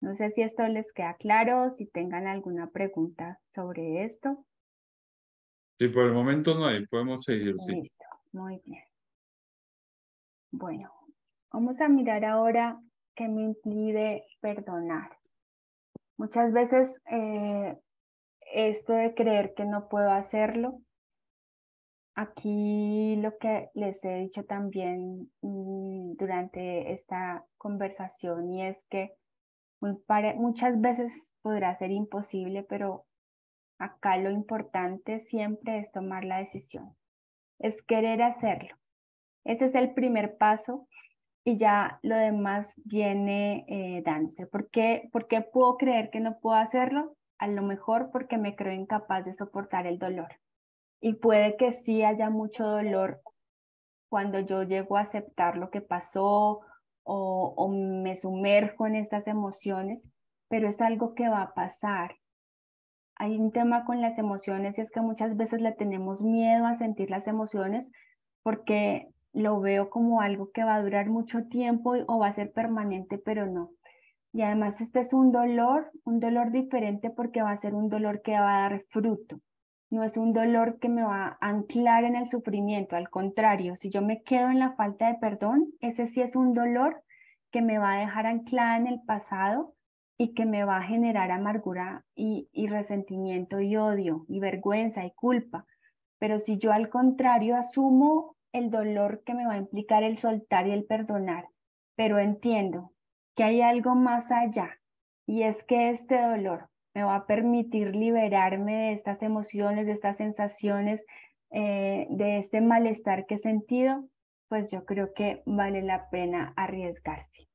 No sé si esto les queda claro, si tengan alguna pregunta sobre esto. Sí, por el momento no hay, podemos seguir, sí. Listo, muy bien. Bueno, vamos a mirar ahora qué me impide perdonar. Muchas veces esto de creer que no puedo hacerlo, aquí lo que les he dicho también durante esta conversación, y es que muchas veces podrá ser imposible, pero acá lo importante siempre es tomar la decisión, es querer hacerlo. Ese es el primer paso, y ya lo demás viene dándose. ¿Por qué puedo creer que no puedo hacerlo? A lo mejor porque me creo incapaz de soportar el dolor. Y puede que sí haya mucho dolor cuando yo llego a aceptar lo que pasó, o me sumerjo en estas emociones, pero es algo que va a pasar. Hay un tema con las emociones, y es que muchas veces le tenemos miedo a sentir las emociones porque lo veo como algo que va a durar mucho tiempo o va a ser permanente, pero no. Y además este es un dolor diferente, porque va a ser un dolor que va a dar fruto. No es un dolor que me va a anclar en el sufrimiento, al contrario, si yo me quedo en la falta de perdón, ese sí es un dolor que me va a dejar anclada en el pasado, y que me va a generar amargura y resentimiento y odio y vergüenza y culpa. Pero si yo al contrario asumo el dolor que me va a implicar el soltar y el perdonar, pero entiendo que hay algo más allá, y es que este dolor me va a permitir liberarme de estas emociones, de estas sensaciones, de este malestar que he sentido, pues yo creo que vale la pena arriesgarse.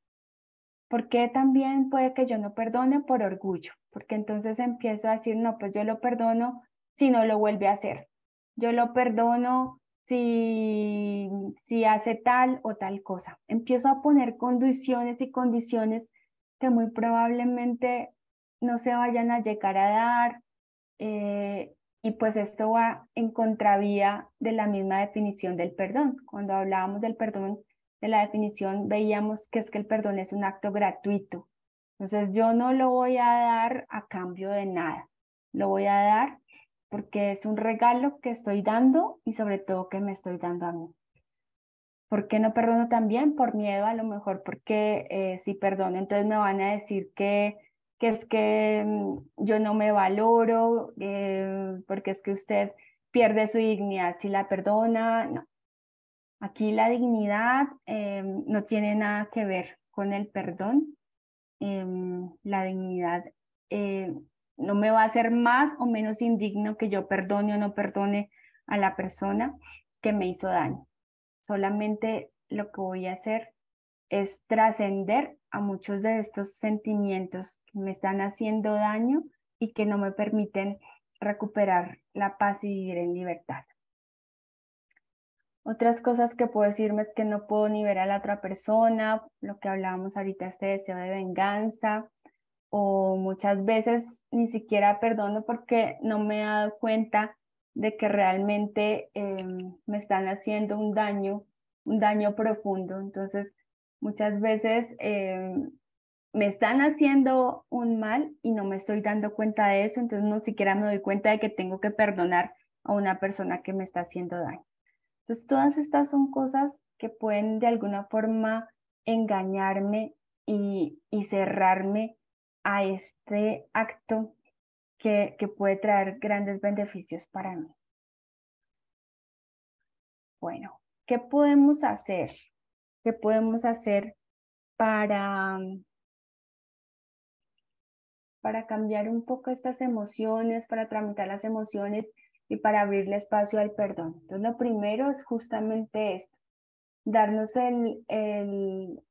Porque también puede que yo no perdone por orgullo, porque entonces empiezo a decir, no, pues yo lo perdono si no lo vuelve a hacer. Yo lo perdono si hace tal o tal cosa. Empiezo a poner condiciones y condiciones que muy probablemente no se vayan a llegar a dar, eh, y pues esto va en contravía de la misma definición del perdón. Cuando hablábamos del perdón, de la definición, veíamos que es que el perdón es un acto gratuito. Entonces yo no lo voy a dar a cambio de nada. Lo voy a dar porque es un regalo que estoy dando, y sobre todo que me estoy dando a mí. ¿Por qué no perdono también? Por miedo, a lo mejor, porque si perdono, entonces me van a decir que es que yo no me valoro, porque es que usted pierde su dignidad si la perdona. No, aquí la dignidad no tiene nada que ver con el perdón. La dignidad eh, no me va a hacer más o menos indigno que yo perdone o no perdone a la persona que me hizo daño. Solamente lo que voy a hacer es trascender a muchos de estos sentimientos que me están haciendo daño y que no me permiten recuperar la paz y vivir en libertad. Otras cosas que puedo decirme es que no puedo ni ver a la otra persona, lo que hablábamos ahorita, este deseo de venganza, o muchas veces ni siquiera perdono porque no me he dado cuenta de que realmente me están haciendo un daño profundo. Entonces, muchas veces me están haciendo un mal y no me estoy dando cuenta de eso, entonces no siquiera me doy cuenta de que tengo que perdonar a una persona que me está haciendo daño. Entonces, todas estas son cosas que pueden de alguna forma engañarme y cerrarme a este acto que puede traer grandes beneficios para mí. Bueno, ¿qué podemos hacer? ¿Qué podemos hacer para cambiar un poco estas emociones, para tramitar las emociones y para abrirle espacio al perdón? Entonces, lo primero es justamente esto, darnos el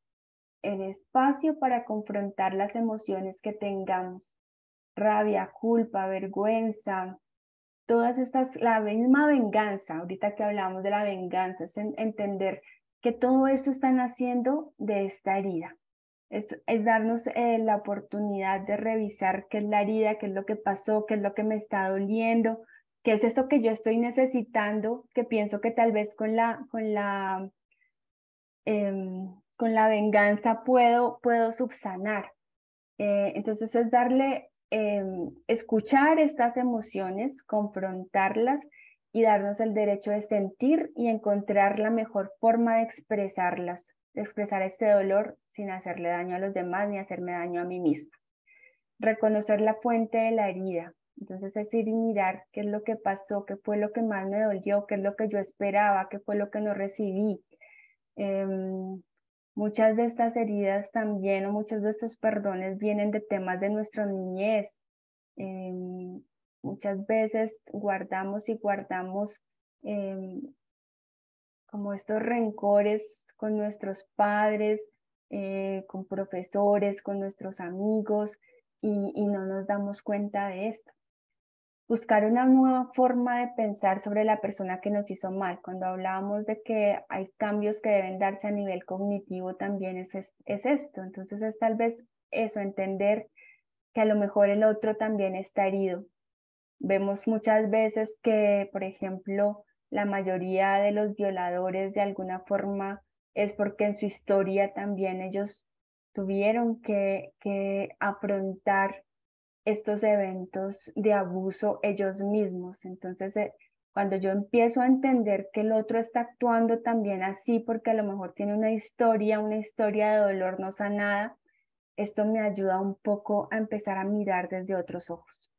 espacio para confrontar las emociones que tengamos, rabia, culpa, vergüenza, todas estas, la misma venganza, ahorita que hablamos de la venganza, es entender que todo eso está naciendo de esta herida. Es darnos la oportunidad de revisar qué es la herida, qué es lo que pasó, qué es lo que me está doliendo, qué es eso que yo estoy necesitando, que pienso que tal vez con la venganza puedo subsanar. Entonces es darle, escuchar estas emociones, confrontarlas y darnos el derecho de sentir y encontrar la mejor forma de expresarlas, de expresar este dolor sin hacerle daño a los demás ni hacerme daño a mí misma. Reconocer la fuente de la herida. Entonces es ir y mirar qué es lo que pasó, qué fue lo que más me dolió, qué es lo que yo esperaba, qué fue lo que no recibí. Muchas de estas heridas también o muchos de estos perdones vienen de temas de nuestra niñez. Muchas veces guardamos y guardamos como estos rencores con nuestros padres, con profesores, con nuestros amigos y no nos damos cuenta de esto. Buscar una nueva forma de pensar sobre la persona que nos hizo mal. Cuando hablábamos de que hay cambios que deben darse a nivel cognitivo, también es esto. Entonces es tal vez eso, entender que a lo mejor el otro también está herido. Vemos muchas veces que, por ejemplo, la mayoría de los violadores de alguna forma es porque en su historia también ellos tuvieron que afrontar estos eventos de abuso ellos mismos. Entonces, cuando yo empiezo a entender que el otro está actuando también así, porque a lo mejor tiene una historia de dolor no sanada, esto me ayuda un poco a empezar a mirar desde otros ojos.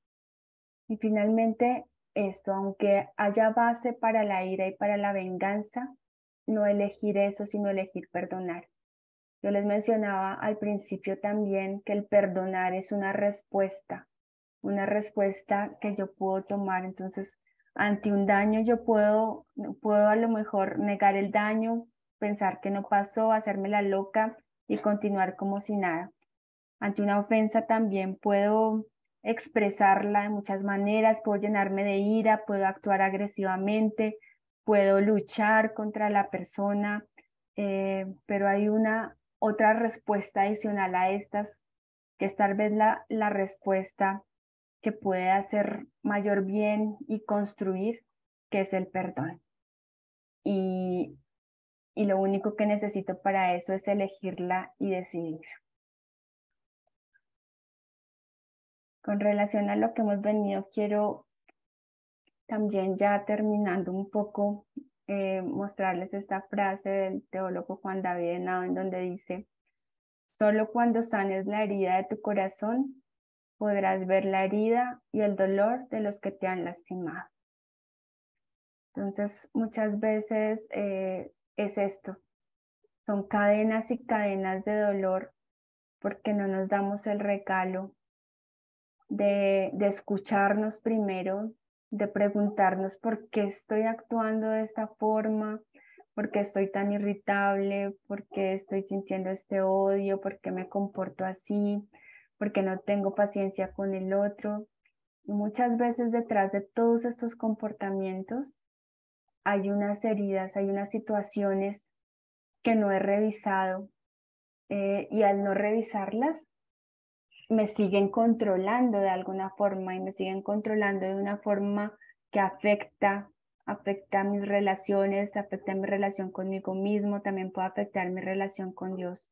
Y finalmente, esto, aunque haya base para la ira y para la venganza, no elegir eso, sino elegir perdonar. Yo les mencionaba al principio también que el perdonar es una respuesta que yo puedo tomar. Entonces, ante un daño yo puedo a lo mejor negar el daño, pensar que no pasó, hacerme la loca y continuar como si nada. Ante una ofensa también puedo expresarla de muchas maneras, puedo llenarme de ira, puedo actuar agresivamente, puedo luchar contra la persona, pero hay una otra respuesta adicional a estas, que es tal vez la respuesta que puede hacer mayor bien y construir, que es el perdón. Y lo único que necesito para eso es elegirla y decidir. Con relación a lo que hemos venido, quiero también ya terminando un poco, mostrarles esta frase del teólogo Juan David Henao, en donde dice: solo cuando sanes la herida de tu corazón podrás ver la herida y el dolor de los que te han lastimado. Entonces, muchas veces es esto, son cadenas y cadenas de dolor porque no nos damos el regalo de escucharnos primero, de preguntarnos por qué estoy actuando de esta forma, por qué estoy tan irritable, por qué estoy sintiendo este odio, por qué me comporto así, por qué no tengo paciencia con el otro. Y muchas veces detrás de todos estos comportamientos hay unas heridas, hay unas situaciones que no he revisado, y al no revisarlas me siguen controlando de alguna forma y me siguen controlando de una forma que afecta mis relaciones, afecta mi relación conmigo mismo, también puede afectar mi relación con Dios.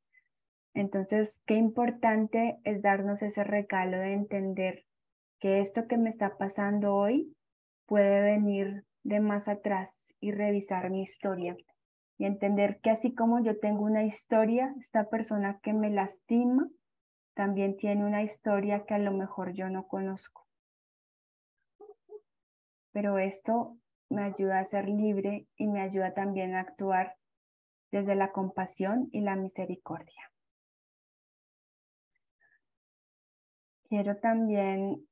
Entonces, qué importante es darnos ese regalo de entender que esto que me está pasando hoy puede venir de más atrás y revisar mi historia y entender que así como yo tengo una historia, esta persona que me lastima también tiene una historia que a lo mejor yo no conozco. pero esto me ayuda a ser libre y me ayuda también a actuar desde la compasión y la misericordia. Quiero también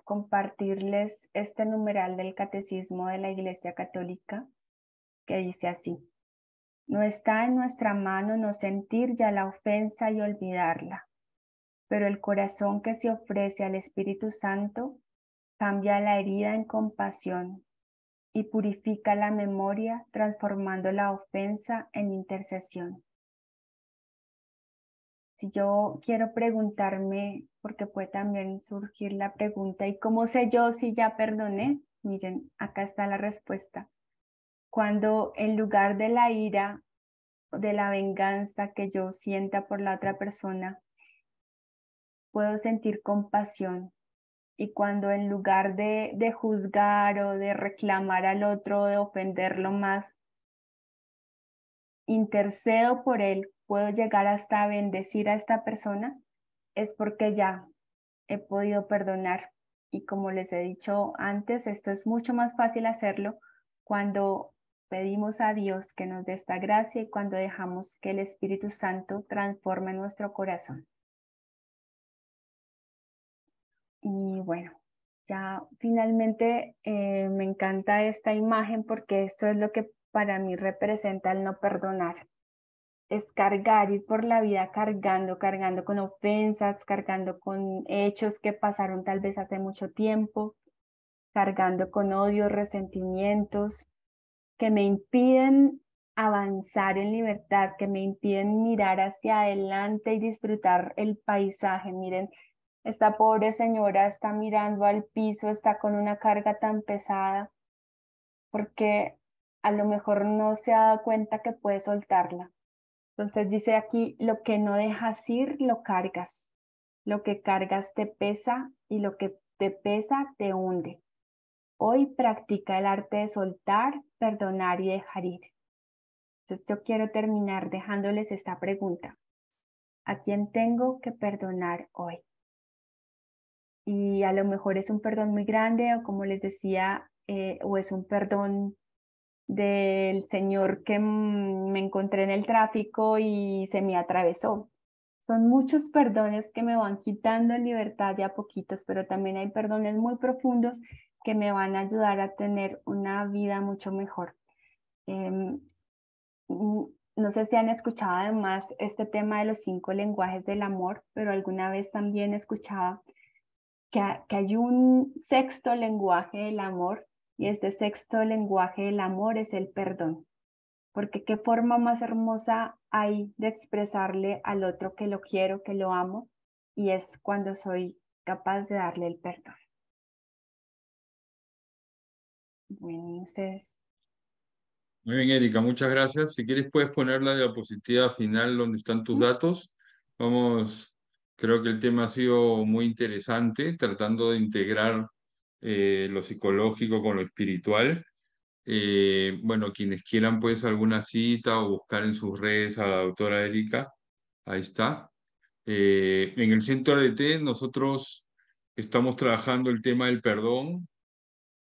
compartirles este numeral del Catecismo de la Iglesia Católica que dice así: no está en nuestra mano no sentir ya la ofensa y olvidarla, pero el corazón que se ofrece al Espíritu Santo cambia la herida en compasión y purifica la memoria, transformando la ofensa en intercesión. Si yo quiero preguntarme, porque puede también surgir la pregunta, ¿y cómo sé yo si ya perdoné? Miren, acá está la respuesta. Cuando en lugar de la ira, de la venganza que yo sienta por la otra persona, puedo sentir compasión. Y cuando en lugar de juzgar o de reclamar al otro, de ofenderlo más, intercedo por él, puedo llegar hasta bendecir a esta persona, es porque ya he podido perdonar. Y como les he dicho antes, esto es mucho más fácil hacerlo cuando pedimos a Dios que nos dé esta gracia y cuando dejamos que el Espíritu Santo transforme nuestro corazón. Y bueno, ya finalmente me encanta esta imagen porque esto es lo que para mí representa el no perdonar. Es cargar, ir por la vida cargando con ofensas, cargando con hechos que pasaron tal vez hace mucho tiempo, cargando con odios, resentimientos que me impiden avanzar en libertad, que me impiden mirar hacia adelante y disfrutar el paisaje. Miren, esta pobre señora está mirando al piso, está con una carga tan pesada, porque a lo mejor no se ha dado cuenta que puede soltarla. Entonces dice aquí, lo que no dejas ir, lo cargas. Lo que cargas te pesa y lo que te pesa te hunde. Hoy practica el arte de soltar, perdonar y dejar ir. Entonces yo quiero terminar dejándoles esta pregunta. ¿A quién tengo que perdonar hoy? Y a lo mejor es un perdón muy grande o como les decía, o es un perdón del señor que me encontré en el tráfico y se me atravesó. Son muchos perdones que me van quitando en libertad de a poquitos, pero también hay perdones muy profundos que me van a ayudar a tener una vida mucho mejor. No sé si han escuchado además este tema de los 5 lenguajes del amor, pero alguna vez también escuchaba que hay un sexto lenguaje del amor y este sexto lenguaje del amor es el perdón. Porque qué forma más hermosa hay de expresarle al otro que lo quiero, que lo amo, y es cuando soy capaz de darle el perdón. Bueno, ustedes. Muy bien, Erika, muchas gracias. Si quieres, puedes poner la diapositiva final donde están tus datos. Vamos, creo que el tema ha sido muy interesante, tratando de integrar lo psicológico con lo espiritual. Bueno, quienes quieran, pues, alguna cita o buscar en sus redes a la doctora Erika, ahí está. En el Centro ADT nosotros estamos trabajando el tema del perdón.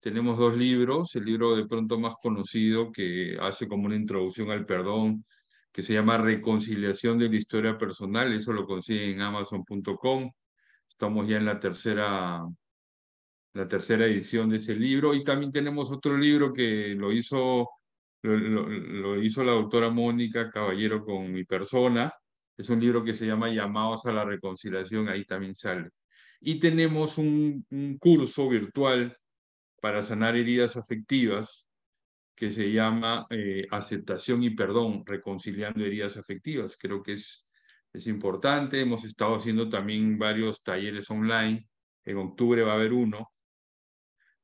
Tenemos dos libros, el libro de pronto más conocido que hace como una introducción al perdón, que se llama Reconciliación de la Historia Personal, eso lo consiguen en amazon.com. Estamos ya en la tercera edición de ese libro y también tenemos otro libro que lo hizo la doctora Mónica Caballero con mi persona. Es un libro que se llama Llamados a la Reconciliación, ahí también sale. Y tenemos un curso virtual para sanar heridas afectivas que se llama Aceptación y Perdón, reconciliando heridas afectivas. Creo que es importante. Hemos estado haciendo también varios talleres online. En octubre va a haber uno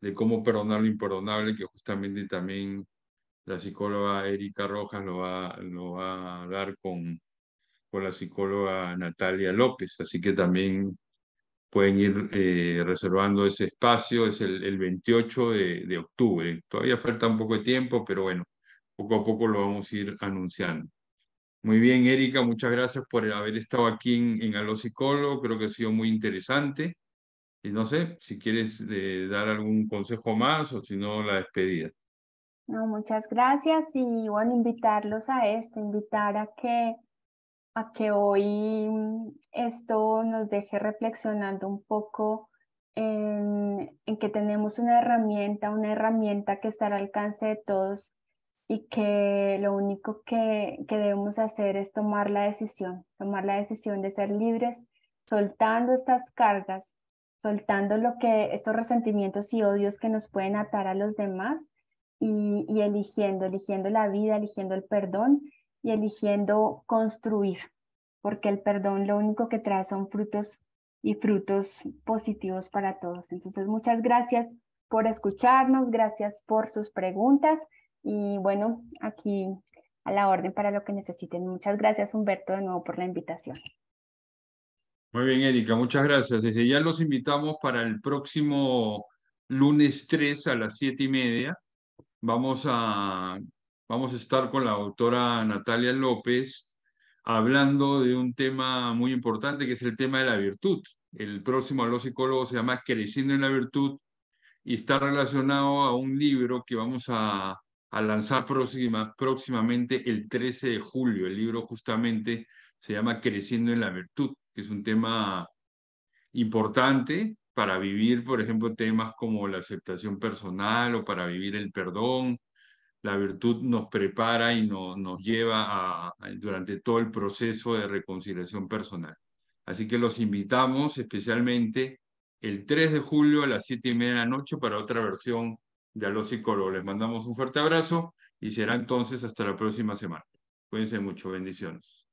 de cómo perdonar lo imperdonable, que justamente también la psicóloga Erika Rojas lo va a dar con la psicóloga Natalia López. Así que también pueden ir reservando ese espacio, es el 28 de octubre. Todavía falta un poco de tiempo, pero bueno, poco a poco lo vamos a ir anunciando. Muy bien, Erika, muchas gracias por haber estado aquí en Aló Psicólogo, creo que ha sido muy interesante. Y no sé si quieres dar algún consejo más o si no, la despedida. No, muchas gracias y bueno, invitarlos a esto, invitar a que hoy esto nos deje reflexionando un poco en que tenemos una herramienta que está al alcance de todos y que lo único que debemos hacer es tomar la decisión de ser libres, soltando estas cargas, soltando estos resentimientos y odios que nos pueden atar a los demás y eligiendo la vida, eligiendo el perdón y eligiendo construir, porque el perdón lo único que trae son frutos y frutos positivos para todos. Entonces, muchas gracias por escucharnos, gracias por sus preguntas y bueno, aquí a la orden para lo que necesiten. Muchas gracias, Humberto, de nuevo por la invitación. Muy bien, Erika, muchas gracias. Desde ya los invitamos para el próximo lunes 3 a las 7:30. Vamos a, vamos a estar con la doctora Natalia López hablando de un tema muy importante que es el tema de la virtud. El próximo Aló Psicólogo se llama Creciendo en la Virtud y está relacionado a un libro que vamos a lanzar próximamente el 13 de julio. El libro justamente se llama Creciendo en la Virtud, que es un tema importante para vivir, por ejemplo, temas como la aceptación personal o para vivir el perdón. La virtud nos prepara y nos lleva durante todo el proceso de reconciliación personal. Así que los invitamos especialmente el 3 de julio a las 7:30 de la noche para otra versión de Aló Psicólogo. Les mandamos un fuerte abrazo y será entonces hasta la próxima semana. Cuídense mucho, bendiciones.